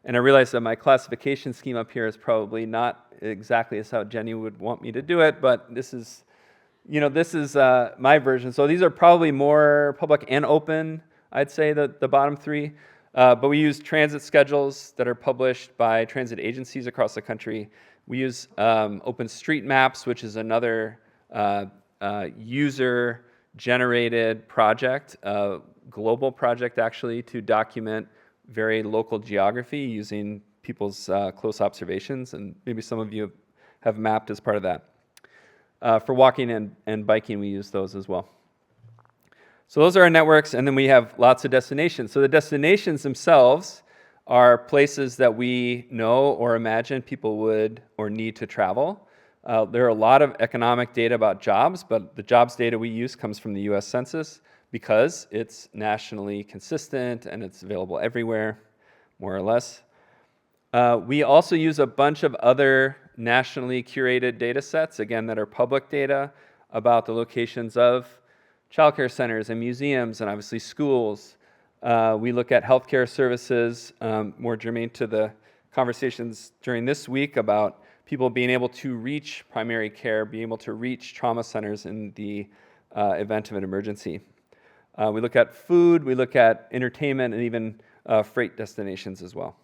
And I realize that my classification scheme up here is probably not exactly as how Jenny would want me to do it, but this is my version. So these are probably more public and open, I'd say, the bottom three. But we use transit schedules that are published by transit agencies across the country. We use OpenStreetMaps, which is another user-generated project, a global project actually, to document very local geography using people's close observations, and maybe some of you have mapped as part of that. For walking and biking, we use those as well. So those are our networks, and then we have lots of destinations. So the destinations themselves are places that we know or imagine people would or need to travel. There are a lot of economic data about jobs, but the jobs data we use comes from the US Census because it's nationally consistent and it's available everywhere, more or less. We also use a bunch of other nationally curated data sets, again, that are public data about the locations of childcare centers and museums and obviously schools. We look at healthcare services, more germane to the conversations during this week about people being able to reach primary care, being able to reach trauma centers in the event of an emergency. We look at food, we look at entertainment, and even freight destinations as well.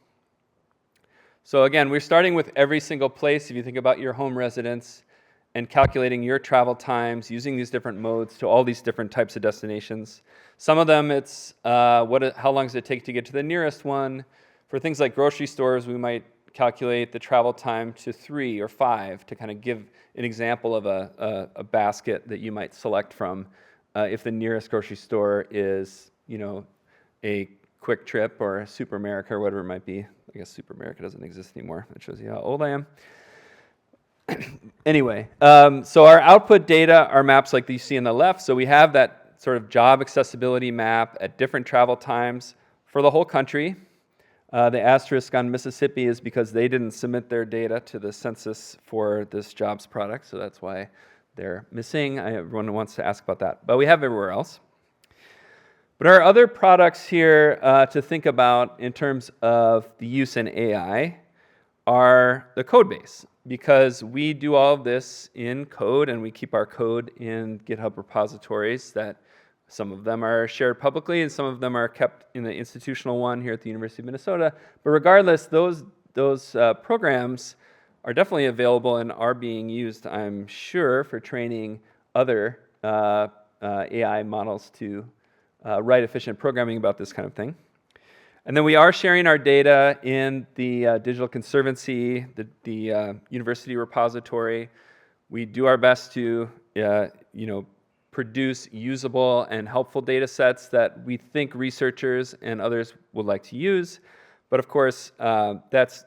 So again, we're starting with every single place. If you think about your home residence and calculating your travel times, using these different modes to all these different types of destinations. Some of them, it's how long does it take to get to the nearest one? For things like grocery stores, we might calculate the travel time to 3 or 5 to kind of give an example of a basket that you might select from if the nearest grocery store is, a Quick Trip or Super America or whatever it might be. I guess Super America doesn't exist anymore. That shows you how old I am. Anyway, so our output data are maps like you see on the left. So we have that sort of job accessibility map at different travel times for the whole country. The asterisk on Mississippi is because they didn't submit their data to the census for this jobs product, so that's why they're missing. Everyone wants to ask about that. But we have everywhere else. But our other products here to think about in terms of the use in AI are the code base, because we do all of this in code and we keep our code in GitHub repositories that some of them are shared publicly and some of them are kept in the institutional one here at the University of Minnesota. But regardless, those programs are definitely available and are being used, I'm sure, for training other AI models to write efficient programming about this kind of thing. And then we are sharing our data in the Digital Conservancy, the university repository. We do our best to produce usable and helpful data sets that we think researchers and others would like to use. But of course, that's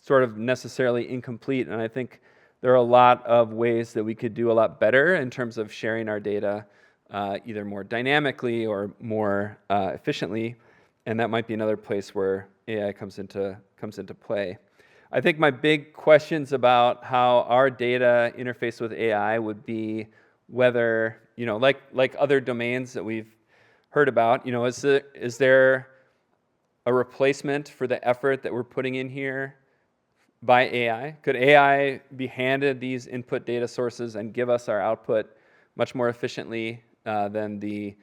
sort of necessarily incomplete, and I think there are a lot of ways that we could do a lot better in terms of sharing our data either more dynamically or more efficiently, and that might be another place where AI comes into play. I think my big questions about how our data interface with AI would be whether, like other domains that we've heard about, is there a replacement for the effort that we're putting in here by AI? Could AI be handed these input data sources and give us our output much more efficiently than the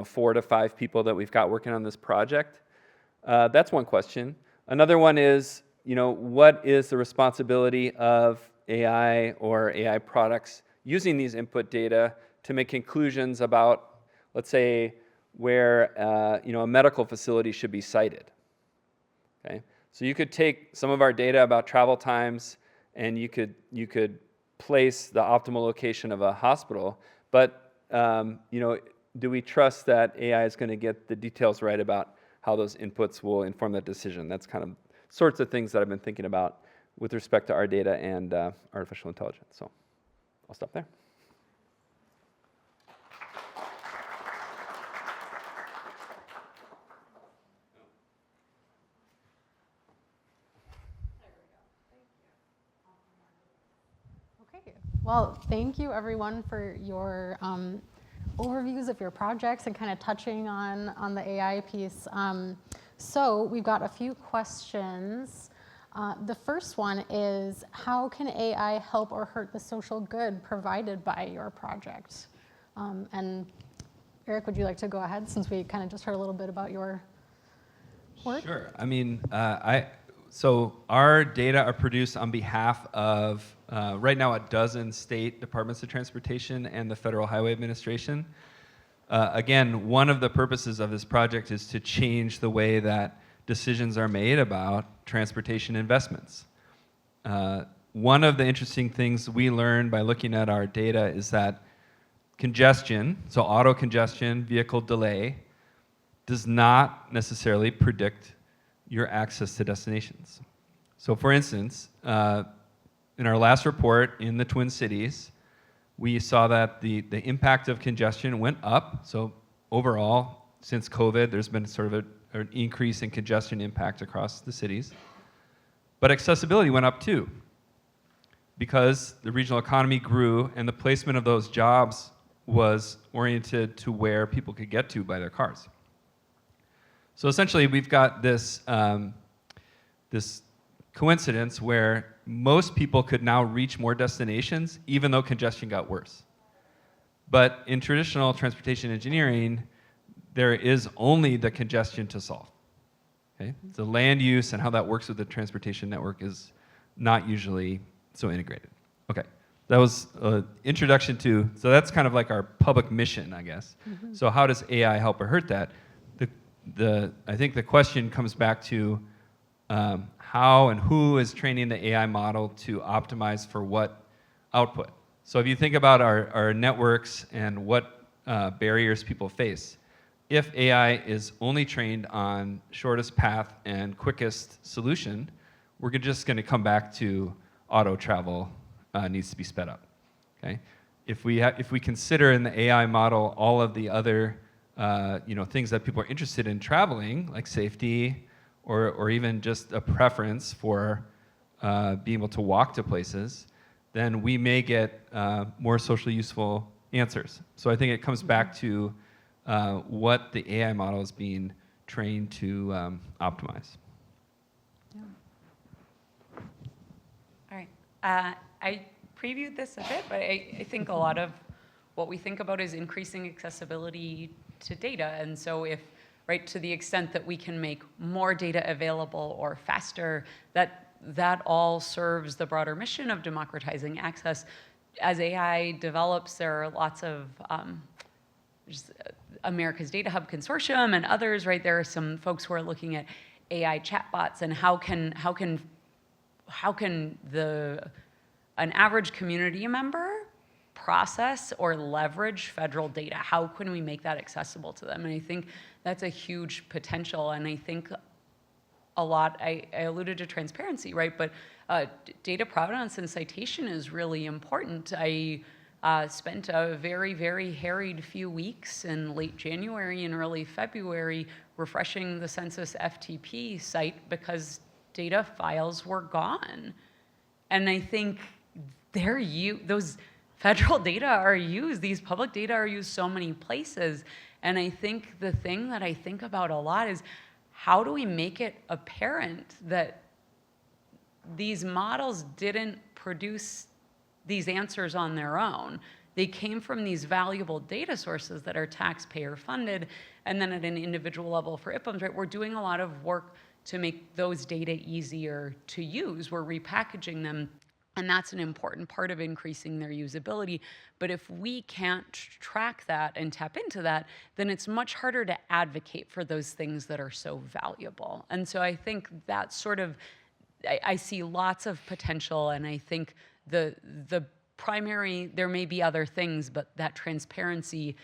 4 to 5 people that we've got working on this project? That's one question. Another one is, what is the responsibility of AI or AI products using these input data to make conclusions about, let's say, where a medical facility should be sited? Okay, so you could take some of our data about travel times, and you could place the optimal location of a hospital, but do we trust that AI is going to get the details right about how those inputs will inform that decision? That's kind of sorts of things that I've been thinking about with respect to our data and artificial intelligence. So I'll stop there. Okay. Well, thank you everyone for your overviews of your projects and kind of touching on the AI piece. So we've got a few questions. The first one is, how can AI help or hurt the social good provided by your project? And Eric, would you like to go ahead, since we kind of just heard a little bit about your work? Sure. I mean, so our data are produced on behalf of, right now, a dozen state departments of transportation and the Federal Highway Administration. Again, one of the purposes of this project is to change the way that decisions are made about transportation investments. One of the interesting things we learned by looking at our data is that congestion, so auto congestion, vehicle delay, does not necessarily predict your access to destinations. So for instance, in our last report in the Twin Cities, we saw that the impact of congestion went up. So overall, since COVID, there's been sort of an increase in congestion impact across the cities. But accessibility went up too, because the regional economy grew and the placement of those jobs was oriented to where people could get to by their cars. So essentially, we've got this, this coincidence where most people could now reach more destinations, even though congestion got worse. But in traditional transportation engineering, there is only the congestion to solve. Okay? The land use and how that works with the transportation network is not usually so integrated. Okay, that was an introduction to, so that's kind of like our public mission, I guess. Mm-hmm. So how does AI help or hurt that? I think the question comes back to how and who is training the AI model to optimize for what output. So if you think about our networks and what barriers people face, if AI is only trained on shortest path and quickest solution, we're just going to come back to auto travel needs to be sped up. Okay? If we consider in the AI model all of the other things that people are interested in traveling, like safety, or even just a preference for being able to walk to places, then we may get more socially useful answers. So I think it comes back to what the AI model is being trained to optimize. Yeah. I previewed this a bit, but I think a lot of what we think about is increasing accessibility to data. And so if, right, to the extent that we can make more data available or faster, that all serves the broader mission of democratizing access. As AI develops, there are lots of America's Data Hub Consortium and others, right? There are some folks who are looking at AI chatbots and how can an average community member process or leverage federal data? How can we make that accessible to them? And I think that's a huge potential. And I think a lot, I alluded to transparency, right? But data provenance and citation is really important. I spent a very, very harried few weeks in late January and early February refreshing the Census FTP site because data files were gone. And I think those federal data are used, these public data are used so many places. And I think the thing that I think about a lot is how do we make it apparent that these models didn't produce these answers on their own. They came from these valuable data sources that are taxpayer funded. And then at an individual level for IPUMS, right, we're doing a lot of work to make those data easier to use. We're repackaging them. And that's an important part of increasing their usability. But if we can't track that and tap into that, then it's much harder to advocate for those things that are so valuable. And so I think that's sort of, I see lots of potential, and I think the primary, there may be other things, but that transparency,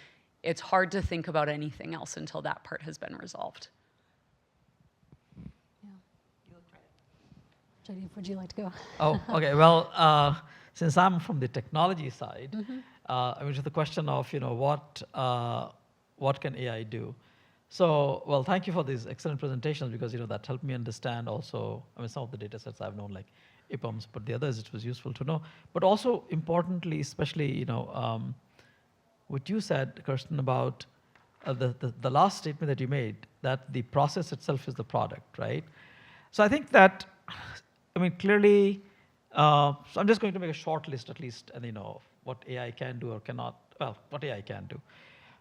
it's hard to think about anything else until that part has been resolved. Jaideep, would you like to go? Oh, okay. Well, since I'm from the technology side, I mean, to the question of, what can AI do? So, well, thank you for these excellent presentations because, that helped me understand also, I mean, some of the data sets I've known, like IPUMS, but the others, it was useful to know. But also, importantly, especially, what you said, Kirsten, about the last statement that you made, that the process itself is the product, right? So I think that, I mean, clearly, so I'm just going to make a short list at least, and what AI can do or cannot, well, what AI can do.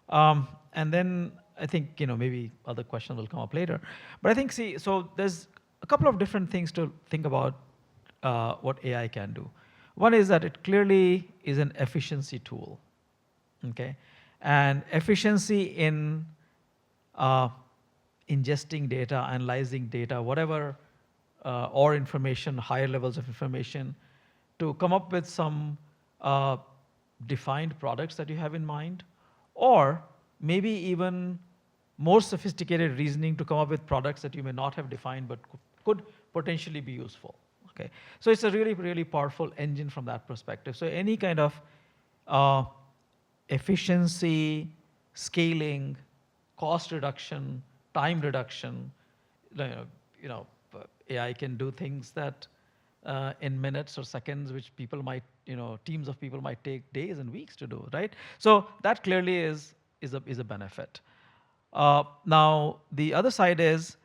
And then I think, maybe other questions will come up later. But I think, so there's a couple of different things to think about what AI can do. One is that it clearly is an efficiency tool, okay? And efficiency in ingesting data, analyzing data, whatever, or information, higher levels of information, to come up with some defined products that you have in mind, or maybe even more sophisticated reasoning to come up with products that you may not have defined but could potentially be useful. Okay, so it's a really, really powerful engine from that perspective. So any kind of efficiency, scaling, cost reduction, time reduction, AI can do things that in minutes or seconds, which people might, teams of people might take days and weeks to do, right? So that clearly is a benefit. Now, the other side is,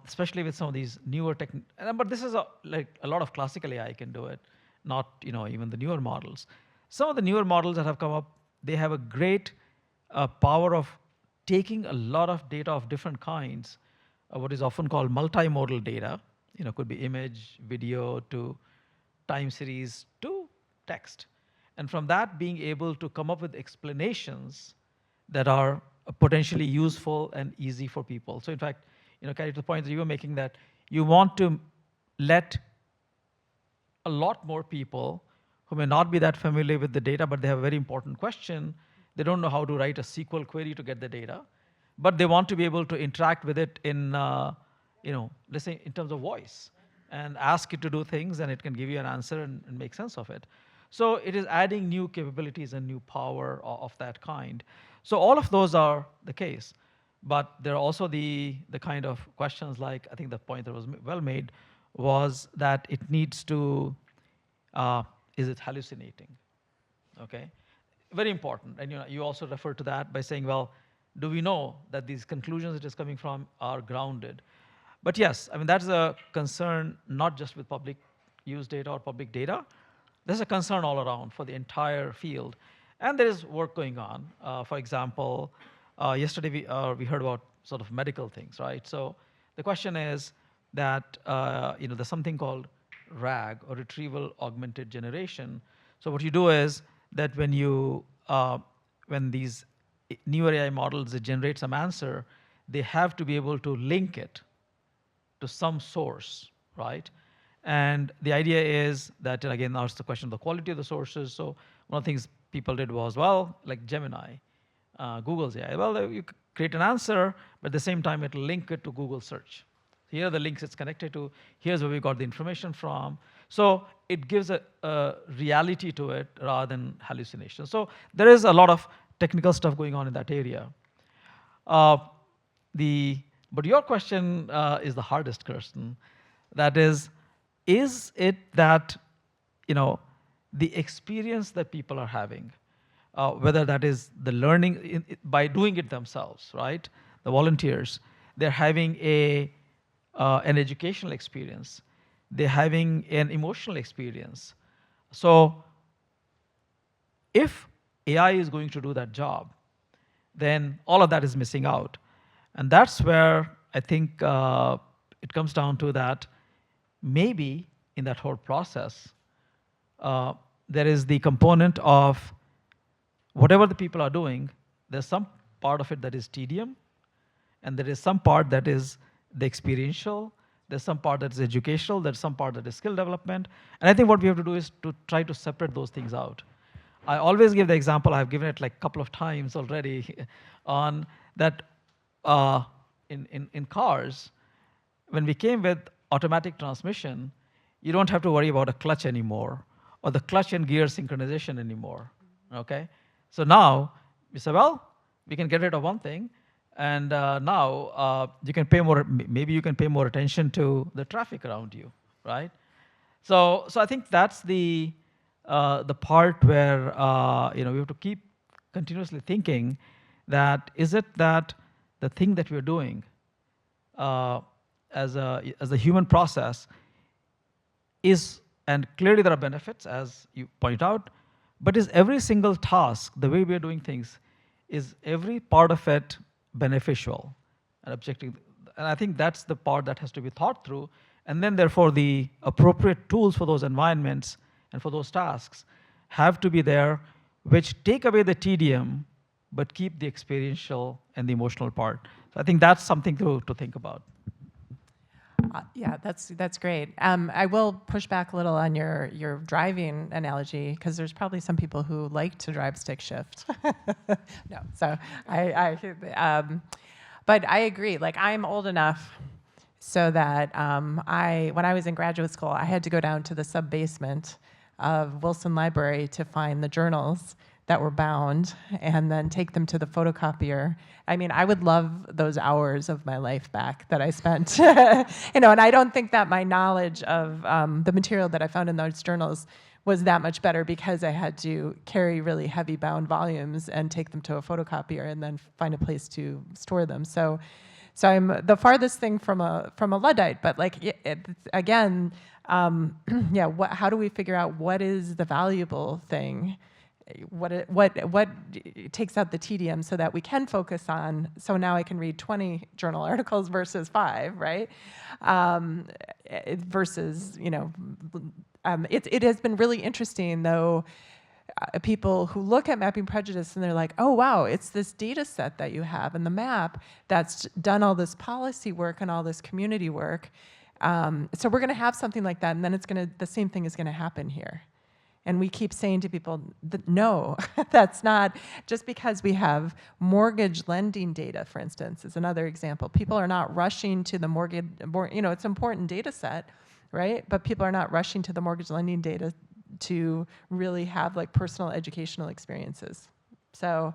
especially with some of these newer but this is like a lot of classical AI can do it, not even the newer models. Some of the newer models that have come up, they have a great power of taking a lot of data of different kinds, what is often called multimodal data, could be image, video, to time series, to text. And from that, being able to come up with explanations that are potentially useful and easy for people. So in fact, Carrie, to the point that you were making, that you want to let a lot more people who may not be that familiar with the data, but they have a very important question. They don't know how to write a SQL query to get the data, but they want to be able to interact with it in, let's say in terms of voice, and ask it to do things, and it can give you an answer and make sense of it. So it is adding new capabilities and new power of that kind. So all of those are the case. But there are also the kind of questions, like, I think the point that was well made was that it needs to, is it hallucinating? Okay, very important. And you also refer to that by saying, well, do we know that these conclusions it is coming from are grounded? But yes, I mean, that's a concern not just with public use data or public data. There's a concern all around for the entire field. And there is work going on. For example, yesterday we heard about sort of medical things, right? So the question is that there's something called RAG, or retrieval augmented generation. So what you do is that when these newer AI models, they generate some answer, they have to be able to link it to some source, right? And the idea is that, and again, that's the question of the quality of the sources. So one of the things people did was, well, like Gemini, Google's AI. Well, you create an answer, but at the same time, it'll link it to Google search. Here are the links it's connected to. Here's where we got the information from. So it gives a reality to it rather than hallucination. So there is a lot of technical stuff going on in that area. But your question is the hardest, Kirsten. That is it that, the experience that people are having, whether that is the learning by doing it themselves, right? The volunteers, they're having an educational experience. They're having an emotional experience. So if AI is going to do that job, then all of that is missing out. And that's where I think it comes down to that maybe in that whole process, there is the component of whatever the people are doing, there's some part of it that is tedium, and there is some part that is the experiential, there's some part that is educational, there's some part that is skill development. And I think what we have to do is to try to separate those things out. I always give the example, I've given it like a couple of times already, on that in cars, when we came with automatic transmission, you don't have to worry about a clutch anymore, or the clutch and gear synchronization anymore, okay? So now, we say, well, we can get rid of one thing, and now you can pay more, maybe you can pay more attention to the traffic around you, right? So I think that's the part where we have to keep continuously thinking that, is it that the thing that we're doing as a human process is, and clearly there are benefits, as you point out, but is every single task, the way we're doing things, is every part of it beneficial and objective? And I think that's the part that has to be thought through. And then therefore the appropriate tools for those environments and for those tasks have to be there, which take away the tedium, but keep the experiential and the emotional part. So I think that's something to think about. Yeah, that's great. I will push back a little on your driving analogy, because there's probably some people who like to drive stick shift. No, so but I agree. Like, I'm old enough so that when I was in graduate school, I had to go down to the sub-basement of Wilson Library to find the journals that were bound and then take them to the photocopier. I mean, I would love those hours of my life back that I spent, and I don't think that my knowledge of the material that I found in those journals was that much better, because I had to carry really heavy bound volumes and take them to a photocopier and then find a place to store them. So I'm the farthest thing from a Luddite, but again, yeah. How do we figure out what is the valuable thing? What takes out the tedium so that we can focus on, so now I can read 20 journal articles versus 5, right? Versus, it has been really interesting, though, people who look at Mapping Prejudice and they're like, oh, wow, it's this data set that you have in the map that's done all this policy work and all this community work. So we're going to have something like that, and then the same thing is going to happen here. And we keep saying to people, no, that's not, just because we have mortgage lending data, for instance, is another example. People are not rushing to the mortgage, it's an important data set, right? But people are not rushing to the mortgage lending data to really have personal educational experiences. So,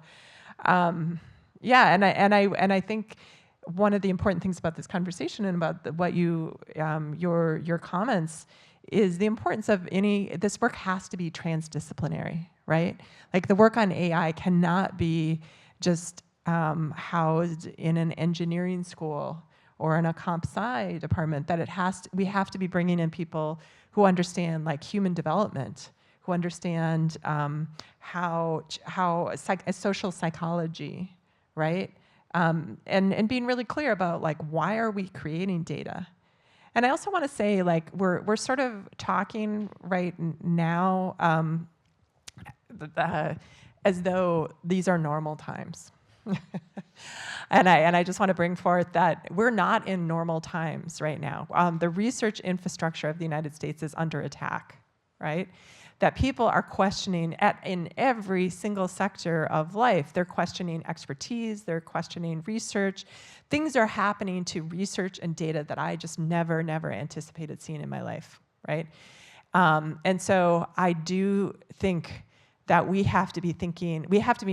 yeah, and I think one of the important things about this conversation and about what your comments is the importance of this work has to be transdisciplinary, right? Like, the work on AI cannot be just housed in an engineering school or in a comp sci department. That we have to be bringing in people who understand like human development, who understand social psychology, right? And being really clear about like, why are we creating data? And I also want to say, like, we're sort of talking right now as though these are normal times. And I just want to bring forth that we're not in normal times right now. The research infrastructure of the United States is under attack, right? That people are questioning in every single sector of life. They're questioning expertise, they're questioning research. Things are happening to research and data that I just never anticipated seeing in my life, right? And so I do think that we have to be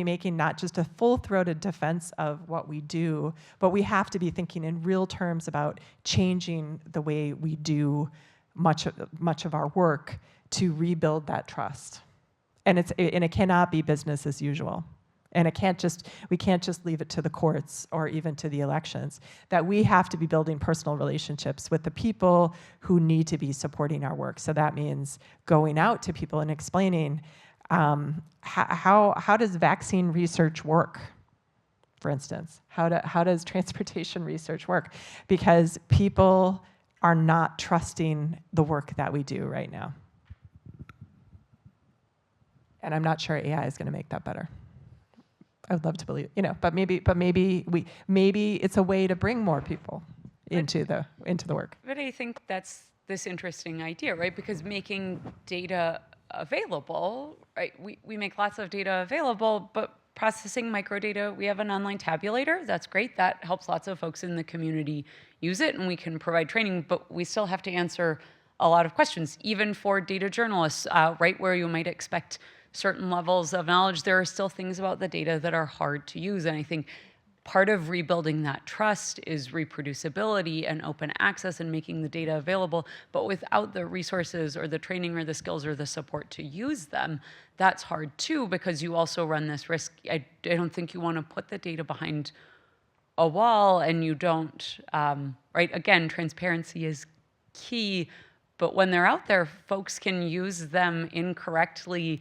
making not just a full-throated defense of what we do, but we have to be thinking in real terms about changing the way we do much of our work to rebuild that trust. And it cannot be business as usual. And we can't just leave it to the courts or even to the elections. That we have to be building personal relationships with the people who need to be supporting our work. So that means going out to people and explaining how does vaccine research work, for instance? How does transportation research work? Because people are not trusting the work that we do right now. And I'm not sure AI is going to make that better. I would love to believe, but maybe it's a way to bring more people into the work. But I think that's this interesting idea, right? Because making data available, right? We make lots of data available, but processing microdata, we have an online tabulator. That's great. That helps lots of folks in the community use it, and we can provide training, but we still have to answer a lot of questions, even for data journalists, right where you might expect certain levels of knowledge, there are still things about the data that are hard to use. And I think part of rebuilding that trust is reproducibility and open access and making the data available. But without the resources or the training or the skills or the support to use them, that's hard too, because you also run this risk. I don't think you want to put the data behind a wall, and you don't, right? Again, transparency is key, but when they're out there, folks can use them incorrectly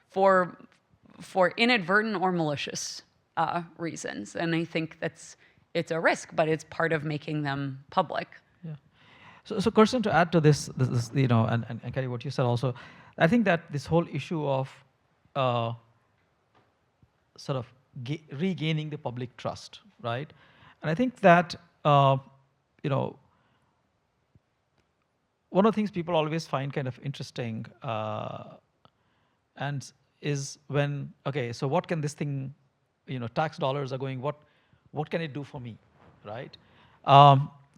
for inadvertent or malicious reasons. And I think it's a risk, but it's part of making them public. Yeah. So Kirsten, to add to this and Carrie, what you said also, I think that this whole issue of sort of regaining the public trust, right? And I think that, one of the things people always find kind of interesting and is when, okay, so what can this thing, tax dollars are going, what can it do for me, right?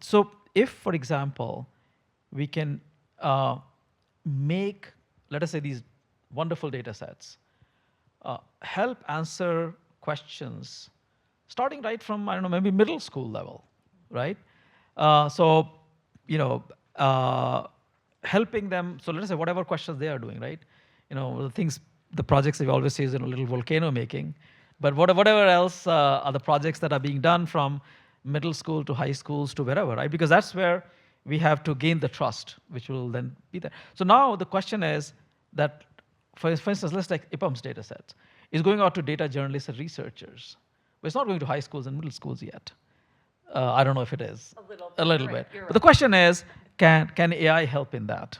So if, for example, we can make, let us say, these wonderful data sets, help answer questions, starting right from, I don't know, maybe middle school level, right? Helping them, so let us say whatever questions they are doing, right? The projects we always say is a little volcano making, but whatever else are the projects that are being done from middle school to high schools to wherever, right? Because that's where we have to gain the trust, which will then be there. So now the question is that, for instance, let's take IPUM's data set. It's going out to data journalists and researchers, but it's not going to high schools and middle schools yet. I don't know if it is. A little bit. But the question is, can AI help in that,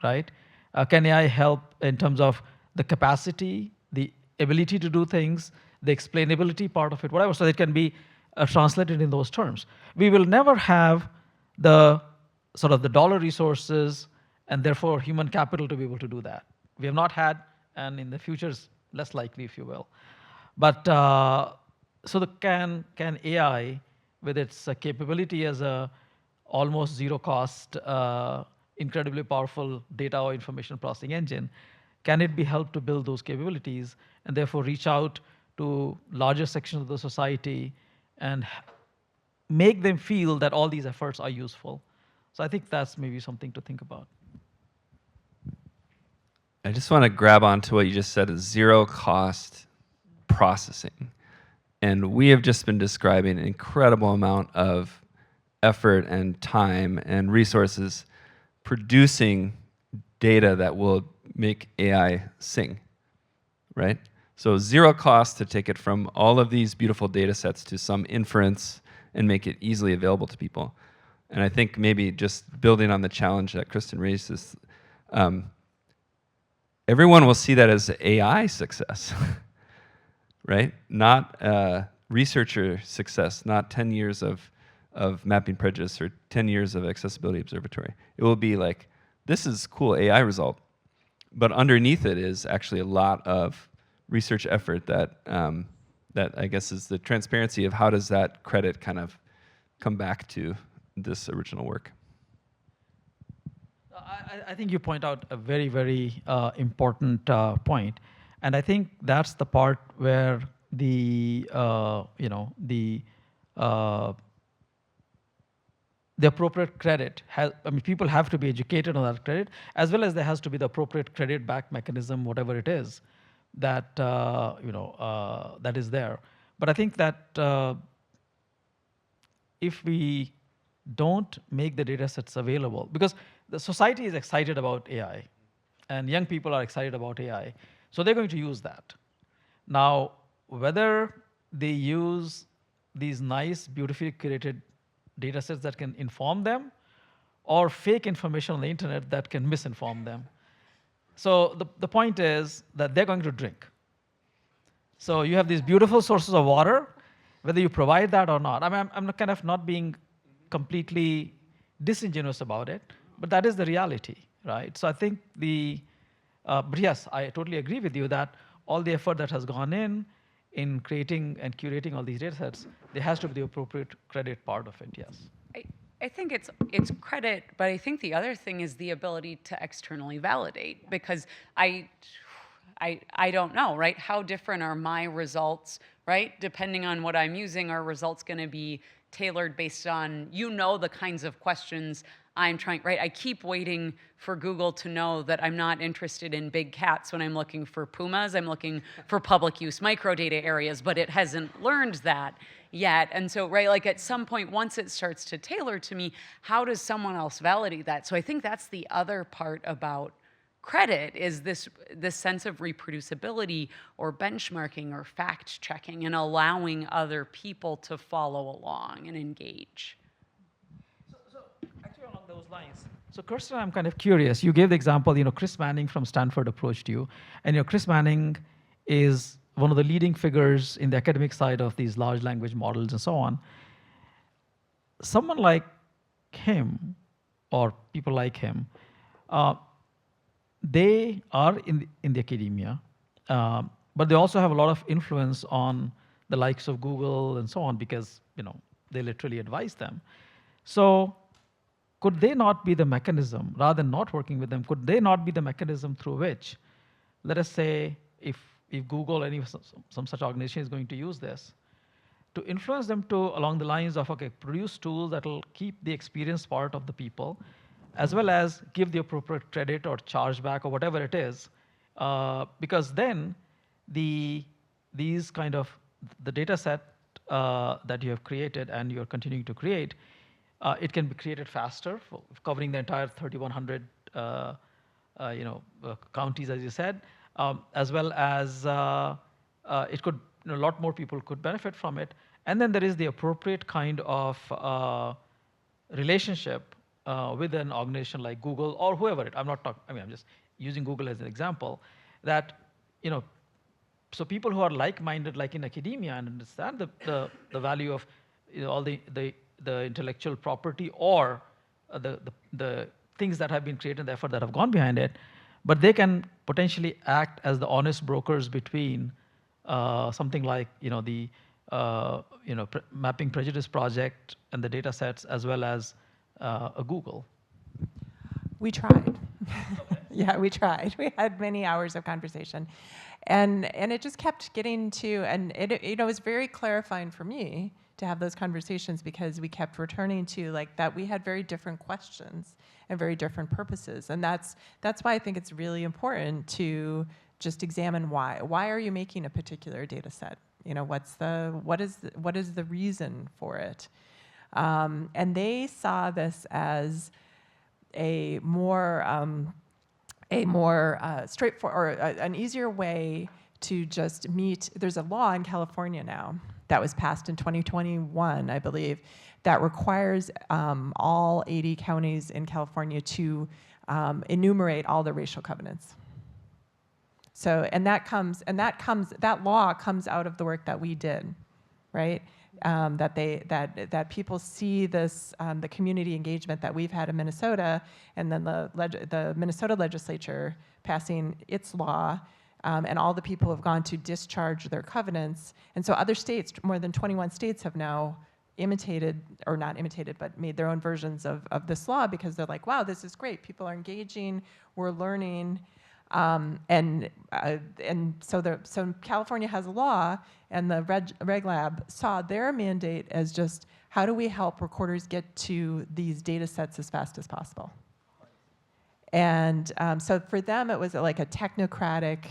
right? Can AI help in terms of the capacity, the ability to do things, the explainability part of it, whatever, so it can be translated in those terms. We will never have the sort of the dollar resources and therefore human capital to be able to do that. We have not had, and in the future is less likely, if you will. But can AI, with its capability as a almost zero cost, incredibly powerful data or information processing engine, can it be helped to build those capabilities and therefore reach out to larger sections of the society and make them feel that all these efforts are useful? So I think that's maybe something to think about. I just want to grab onto what you just said, zero cost processing. And we have just been describing an incredible amount of effort and time and resources producing data that will make AI sing, right? So zero cost to take it from all of these beautiful data sets to some inference and make it easily available to people. And I think maybe just building on the challenge that Kristen raised is, everyone will see that as AI success, right? Not researcher success, not 10 years of mapping prejudice or 10 years of accessibility observatory. It will be like, this is cool AI result, but underneath it is actually a lot of research effort that that I guess is the transparency of how does that credit kind of come back to this original work. I think you point out a very, very important point, and I think that's the part where the appropriate credit has. I mean, people have to be educated on that credit, as well as there has to be the appropriate credit back mechanism, whatever it is, that that is there. But I think that if we don't make the data sets available, because the society is excited about AI, and young people are excited about AI, so they're going to use that. Now, whether they use these nice, beautifully curated data sets that can inform them, or fake information on the internet that can misinform them. So the point is that they're going to drink. So you have these beautiful sources of water, whether you provide that or not. I mean, I'm kind of not being completely disingenuous about it, but that is the reality, right? So I think but yes, I totally agree with you that all the effort that has gone in creating and curating all these data sets, there has to be the appropriate credit part of it, yes. I think it's credit, but I think the other thing is the ability to externally validate, because I don't know, right? How different are my results, right? Depending on what I'm using, are results going to be tailored based on, the kinds of questions I'm trying, right? I keep waiting for Google to know that I'm not interested in big cats when I'm looking for pumas. I'm looking for public use microdata areas, but it hasn't learned that yet. And so, right, like at some point, once it starts to tailor to me, how does someone else validate that? So I think that's the other part about credit, is this sense of reproducibility or benchmarking or fact checking and allowing other people to follow along and engage. So actually along those lines, so Kirsten, I'm kind of curious. You gave the example, Chris Manning from Stanford approached you, and Chris Manning is one of the leading figures in the academic side of these large language models and so on. Someone like him, or people like him, they are in the academia, but they also have a lot of influence on the likes of Google and so on, because they literally advise them. So could they not be the mechanism, rather than not working with them, could they not be the mechanism through which, let us say, if Google or some such organization is going to use this, to influence them to along the lines of, okay, produce tools that will keep the experience part of the people, as well as give the appropriate credit or chargeback or whatever it is, because then these kind of the data set that you have created and you're continuing to create, it can be created faster, covering the entire 3,100 counties, as you said, as well as it could, a lot more people could benefit from it. And then there is the appropriate kind of relationship with an organization like Google or whoever I'm not talking, I'm just using Google as an example, that, so people who are like-minded, like in academia, and understand the value of all the intellectual property or the things that have been created, the effort that have gone behind it, but they can potentially act as the honest brokers between something like the Mapping Prejudice project and the data sets, as well as a Google. We tried. Yeah, we tried. We had many hours of conversation, and it just kept getting to, and it was very clarifying for me to have those conversations, because we kept returning to like that we had very different questions and very different purposes, and that's why I think it's really important to just examine why are you making a particular data set? What is the reason for it? And they saw this as a more a more straightforward, or an easier way to just meet. There's a law in California now that was passed in 2021, I believe, that requires all 80 counties in California to enumerate all the racial covenants. So, that law comes out of the work that we did, right? That people see this, the community engagement that we've had in Minnesota, and then the Minnesota legislature passing its law, and all the people who have gone to discharge their covenants. And so other states, more than 21 states, have now imitated, or not imitated, but made their own versions of this law, because they're like, wow, this is great. People are engaging, we're learning. And so California has a law, and the Reg Lab saw their mandate as just, how do we help recorders get to these data sets as fast as possible? And so for them, it was like a technocratic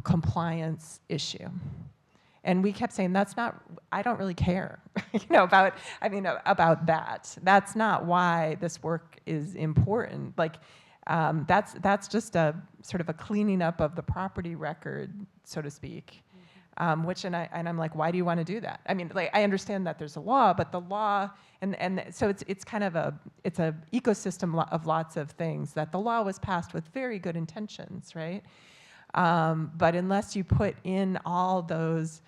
compliance issue. And we kept saying, that's not, I don't really care, about that. That's not why this work is important. Like, that's just a sort of a cleaning up of the property record, so to speak. I'm like, why do you want to do that? I mean, like, I understand that there's a law, but the law, and so it's kind of it's a ecosystem of lots of things, that the law was passed with very good intentions, right? But unless you put in all those,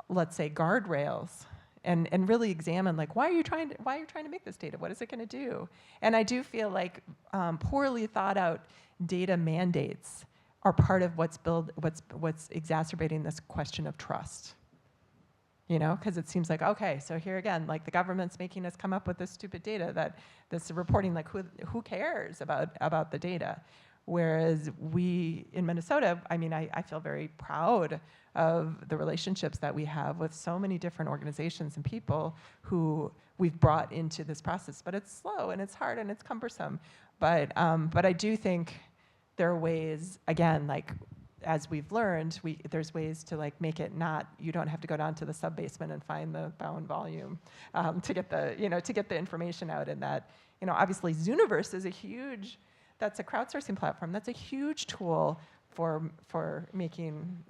let's say, guardrails, and really examine, like, why are you trying to make this data? What is it going to do? And I do feel like poorly thought out data mandates are part of what's exacerbating this question of trust. Because it seems like, okay, so here again, like, the government's making us come up with this stupid data, this reporting, like, who cares about the data? Whereas we in Minnesota, I feel very proud of the relationships that we have with so many different organizations and people who we've brought into this process. But it's slow, and it's hard, and it's cumbersome. But I do think there are ways, again, like, as we've learned, there's ways to, like, make it not, you don't have to go down to the sub-basement and find the bound volume to get the information out. And that, obviously Zooniverse is that's a crowdsourcing platform. That's a huge tool for making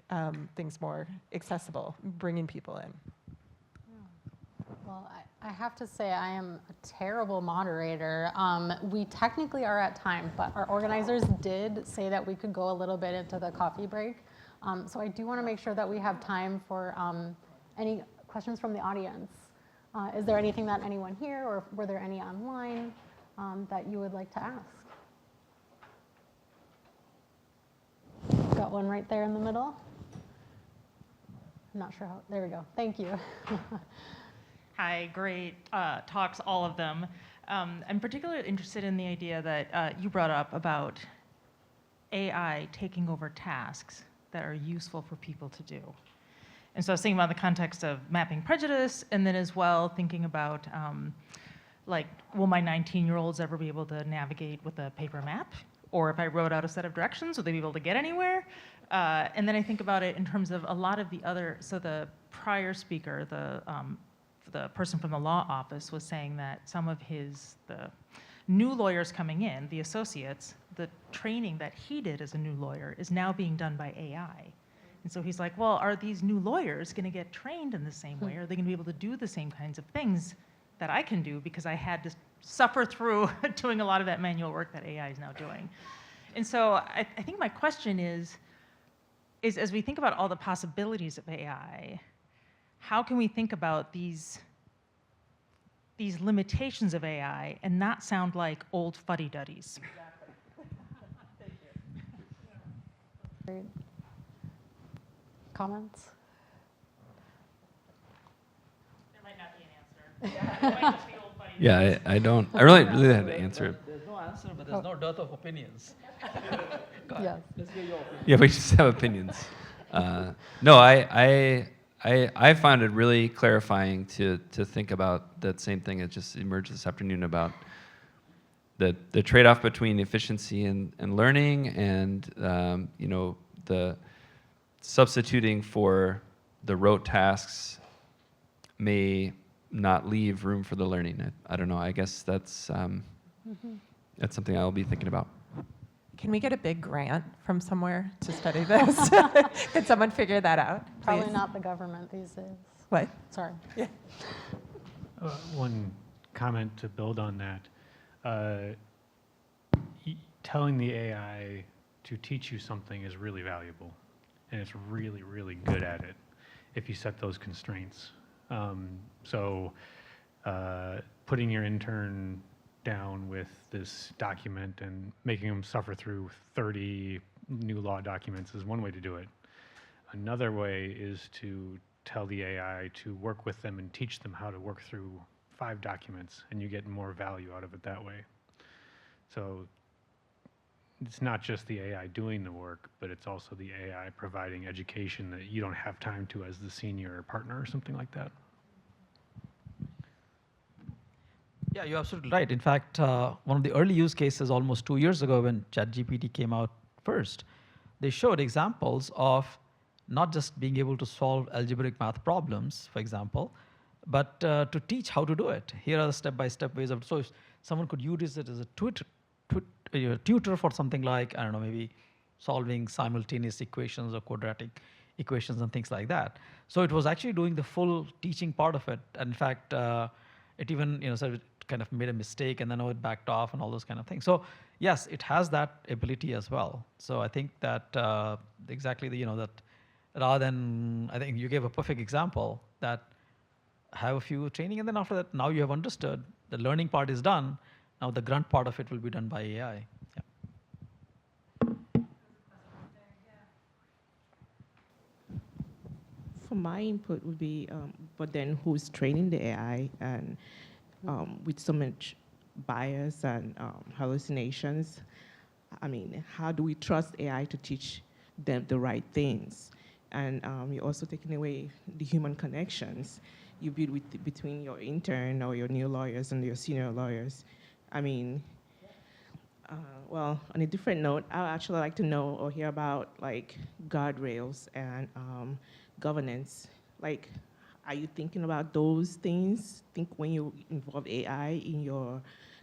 things more accessible, bringing people in. Well, I have to say I am a terrible moderator. We technically are at time, but our organizers did say that we could go a little bit into the coffee break. So I do want to make sure that we have time for any questions from the audience. Is there anything that anyone here, or were there any online, that you would like to ask? Got one right there in the middle. I'm not sure how, there we go. Thank you. Hi, great talks, all of them. I'm particularly interested in the idea that you brought up about AI taking over tasks that are useful for people to do. And so I was thinking about the context of mapping prejudice, and then as well thinking about, like, will my 19-year-olds ever be able to navigate with a paper map? Or if I wrote out a set of directions, would they be able to get anywhere? And then I think about it in terms of a lot of the other, so the prior speaker, the person from the law office, was saying that some of the new lawyers coming in, the associates, the training that he did as a new lawyer is now being done by AI. And so he's like, well, are these new lawyers going to get trained in the same way? Are they going to be able to do the same kinds of things that I can do, because I had to suffer through doing a lot of that manual work that AI is now doing? And so I think my question is as we think about all the possibilities of AI, how can we think about these limitations of AI and not sound like old fuddy-duddies? Great. Comments? There might not be an answer. It might just be old fuddy-duddies. Yeah, I really had to answer it. There's no answer, but there's no dearth of opinions. Yes. Let's hear your opinion. Yeah, we just have opinions. No, I found it really clarifying to think about that same thing that just emerged this afternoon about the trade-off between efficiency and learning, and the substituting for the rote tasks may not leave room for the learning. I don't know. I guess that's something I'll be thinking about. Can we get a big grant from somewhere to study this? Could someone figure that out, Probably please? not the government these days. What? Sorry. One comment to build on that. Telling the AI to teach you something is really valuable, and it's really, really good at it if you set those constraints. Putting your intern down with this document and making them suffer through 30 new law documents is one way to do it. Another way is to tell the AI to work with them and teach them how to work through 5 documents, and you get more value out of it that way. So it's not just the AI doing the work, but it's also the AI providing education that you don't have time to as the senior partner or something like that. Yeah, you're absolutely right. In fact, one of the early use cases almost 2 years ago when ChatGPT came out first, they showed examples of not just being able to solve algebraic math problems, for example, but to teach how to do it. Here are the step-by-step ways of. So if someone could use it as a tutor for something like, I don't know, maybe solving simultaneous equations or quadratic equations and things like that. So it was actually doing the full teaching part of it. And in fact, it even sort of kind of made a mistake and then it backed off and all those kind of things. So yes, it has that ability as well. So I think that exactly that rather than, I think you gave a perfect example that have a few training and then after that, now you have understood the learning part is done. Now the grunt part of it will be done by AI. Yeah. For my input would be, but then who's training the AI and with so much bias and hallucinations, I mean, how do we trust AI to teach them the right things? And you're also taking away the human connections you build between your intern or your new lawyers and your senior lawyers. I mean, well, on a different note, I would actually like to know or hear about like guardrails and governance. Like, are you thinking about those things? Think when you involve AI in your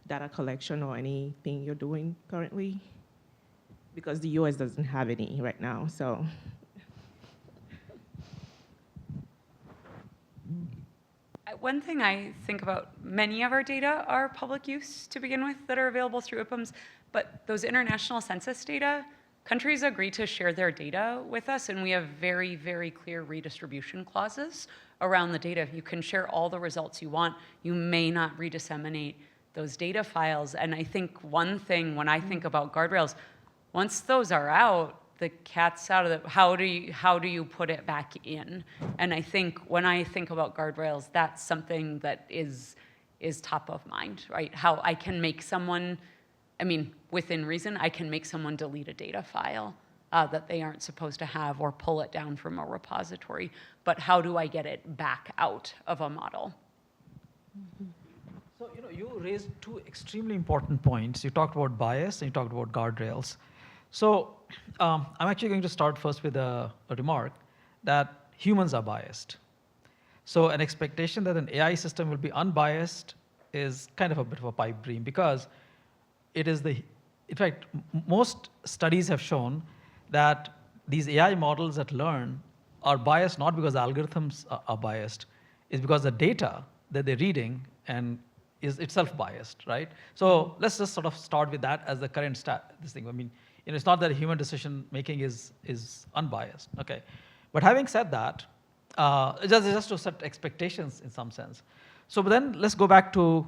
data collection or anything you're doing currently? Because the US doesn't have any right now, so. One thing I think about, many of our data are public use to begin with that are available through IPUMS, but those international census data, countries agree to share their data with us, and we have very, very clear redistribution clauses around the data. You can share all the results you want. You may not redisseminate those data files. And I think one thing when I think about guardrails, once those are out, the cat's out of the, how do you put it back in? And I think when I think about guardrails, that's something that is top of mind, right? How I can make someone, I mean, within reason, I can make someone delete a data file that they aren't supposed to have or pull it down from a repository. But how do I get it back out of a model? So, you raised 2 extremely important points. You talked about bias and you talked about guardrails. So I'm actually going to start first with a remark that humans are biased. So an expectation that an AI system will be unbiased is kind of a bit of a pipe dream because it is in fact, most studies have shown that these AI models that learn are biased not because the algorithms are biased, it's because the data that they're reading and is itself biased, right? So let's just sort of start with that as the current this thing. I mean, it's not that human decision making is unbiased, okay? But having said that, just to set expectations in some sense. So but then let's go back to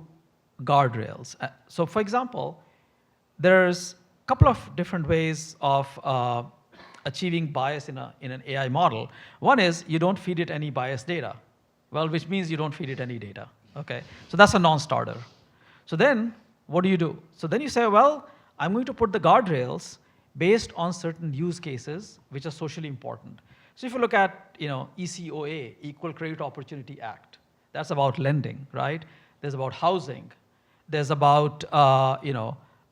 guardrails. So for example, there's a couple of different ways of achieving bias in an AI model. One is you don't feed it any biased data, well, which means you don't feed it any data, okay? So that's a non-starter. So then what do? So then you say, well, I'm going to put the guardrails based on certain use cases which are socially important. So if you look at ECOA, Equal Credit Opportunity Act, that's about lending, right? There's about housing. There's about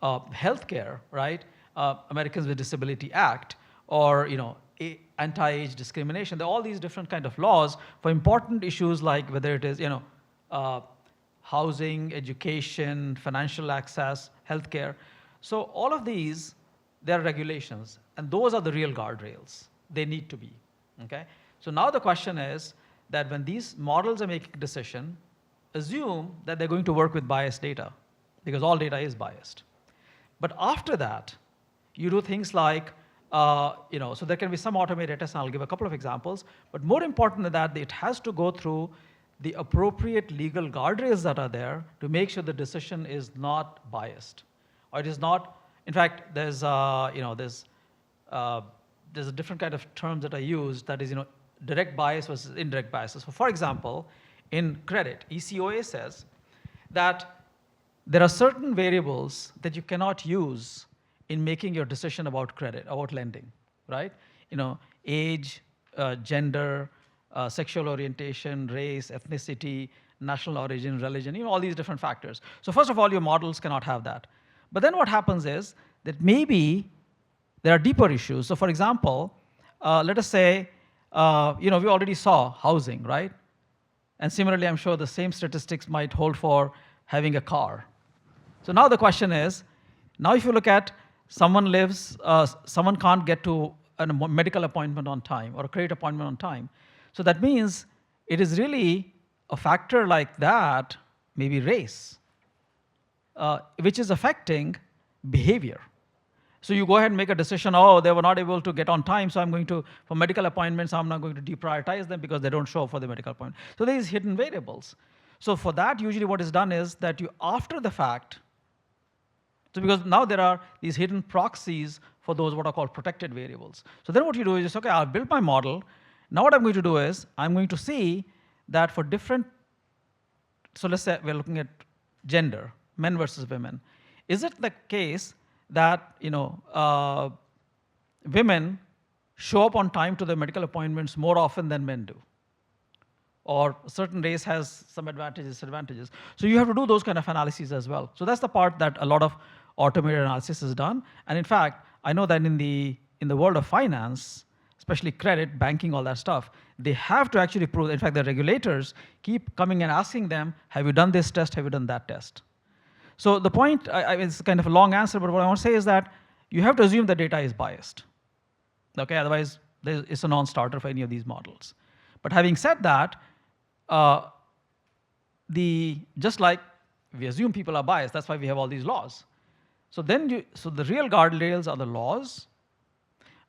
healthcare, right? Americans with Disability Act, or anti-age discrimination. There are all these different kind of laws for important issues like whether it is housing, education, financial access, healthcare. So all of these there are regulations, and those are the real guardrails. They need to be, okay? So now the question is that when these models are making a decision, assume that they're going to work with biased data, because all data is biased. But after that, you do things like, so there can be some automated tests, and I'll give a couple of examples, but more important than that, it has to go through the appropriate legal guardrails that are there to make sure the decision is not biased, or it is not. In fact, there's a different kind of terms that are used, that is, direct bias versus indirect biases. So for example, in credit, ECOA says that there are certain variables that you cannot use in making your decision about credit, about lending, right? Age, gender, sexual orientation, race, ethnicity, national origin, religion, all these different factors. So first of all, your models cannot have that. But then what happens is that maybe there are deeper issues. So for example, let us say, we already saw housing, right? And similarly, I'm sure the same statistics might hold for having a car. So now the question is, now if you look at someone can't get to a medical appointment on time or a credit appointment on time. So that means it is really a factor like that, maybe race, which is affecting behavior. So you go ahead and make a decision, they were not able to get on time, so I'm going to, for medical appointments, I'm not going to deprioritize them because they don't show up for the medical appointment. So there is hidden variables. So for that, usually what is done is that you, after the fact, so because now there are these hidden proxies for those what are called protected variables. So then what you do is, okay, I'll build my model. Now what I'm going to do is, I'm going to see that for different, so let's say we're looking at gender, men versus women. Is it the case that women show up on time to their medical appointments more often than men do? Or a certain race has some advantages, disadvantages. So you have to do those kind of analyses as well. So that's the part that a lot of automated analysis is done. And in fact, I know that in the world of finance, especially credit, banking, all that stuff, they have to actually prove. In fact, the regulators keep coming and asking them, have you done this test? Have you done that test? So the point, it's kind of a long answer, but what I want to say is that you have to assume the data is biased. Okay, otherwise it's a non-starter for any of these models. But having said that, just like we assume people are biased, that's why we have all these laws. So the real guardrails are the laws,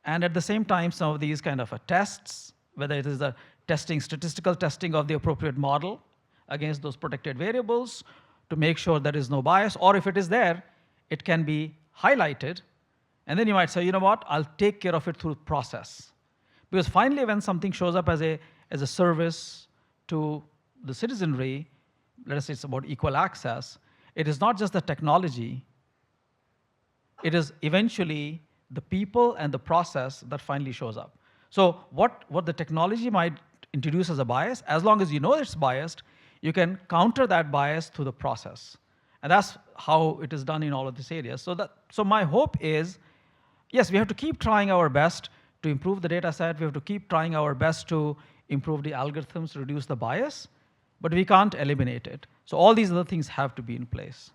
and at the same time, some of these kind of tests, whether it is the statistical testing of the appropriate model against those protected variables to make sure there is no bias, or if it is there, it can be highlighted, and then you might say, you know what, I'll take care of it through process. Because finally, when something shows up as a service to the citizenry, let us say it's about equal access, it is not just the technology, it is eventually the people and the process that finally shows up. So what the technology might introduce as a bias, as long as you know it's biased, you can counter that bias through the process. And that's how it is done in all of these areas. So my hope is, yes, we have to keep trying our best to improve the data set. We have to keep trying our best to improve the algorithms, reduce the bias, but we can't eliminate it. So all these other things have to be in place.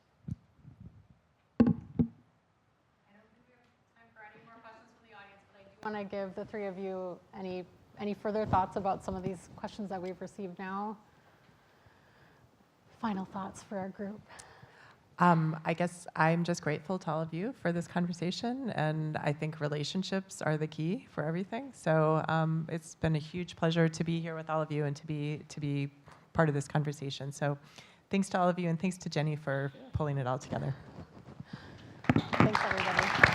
I want to give the three of you any further thoughts about some of these questions that we've received now? Final thoughts for our group. I guess I'm just grateful to all of you for this conversation, and I think relationships are the key for everything. So it's been a huge pleasure to be here with all of you and to be part of this conversation. So thanks to all of you, and thanks to Jenny for pulling it all together. Thanks, everybody.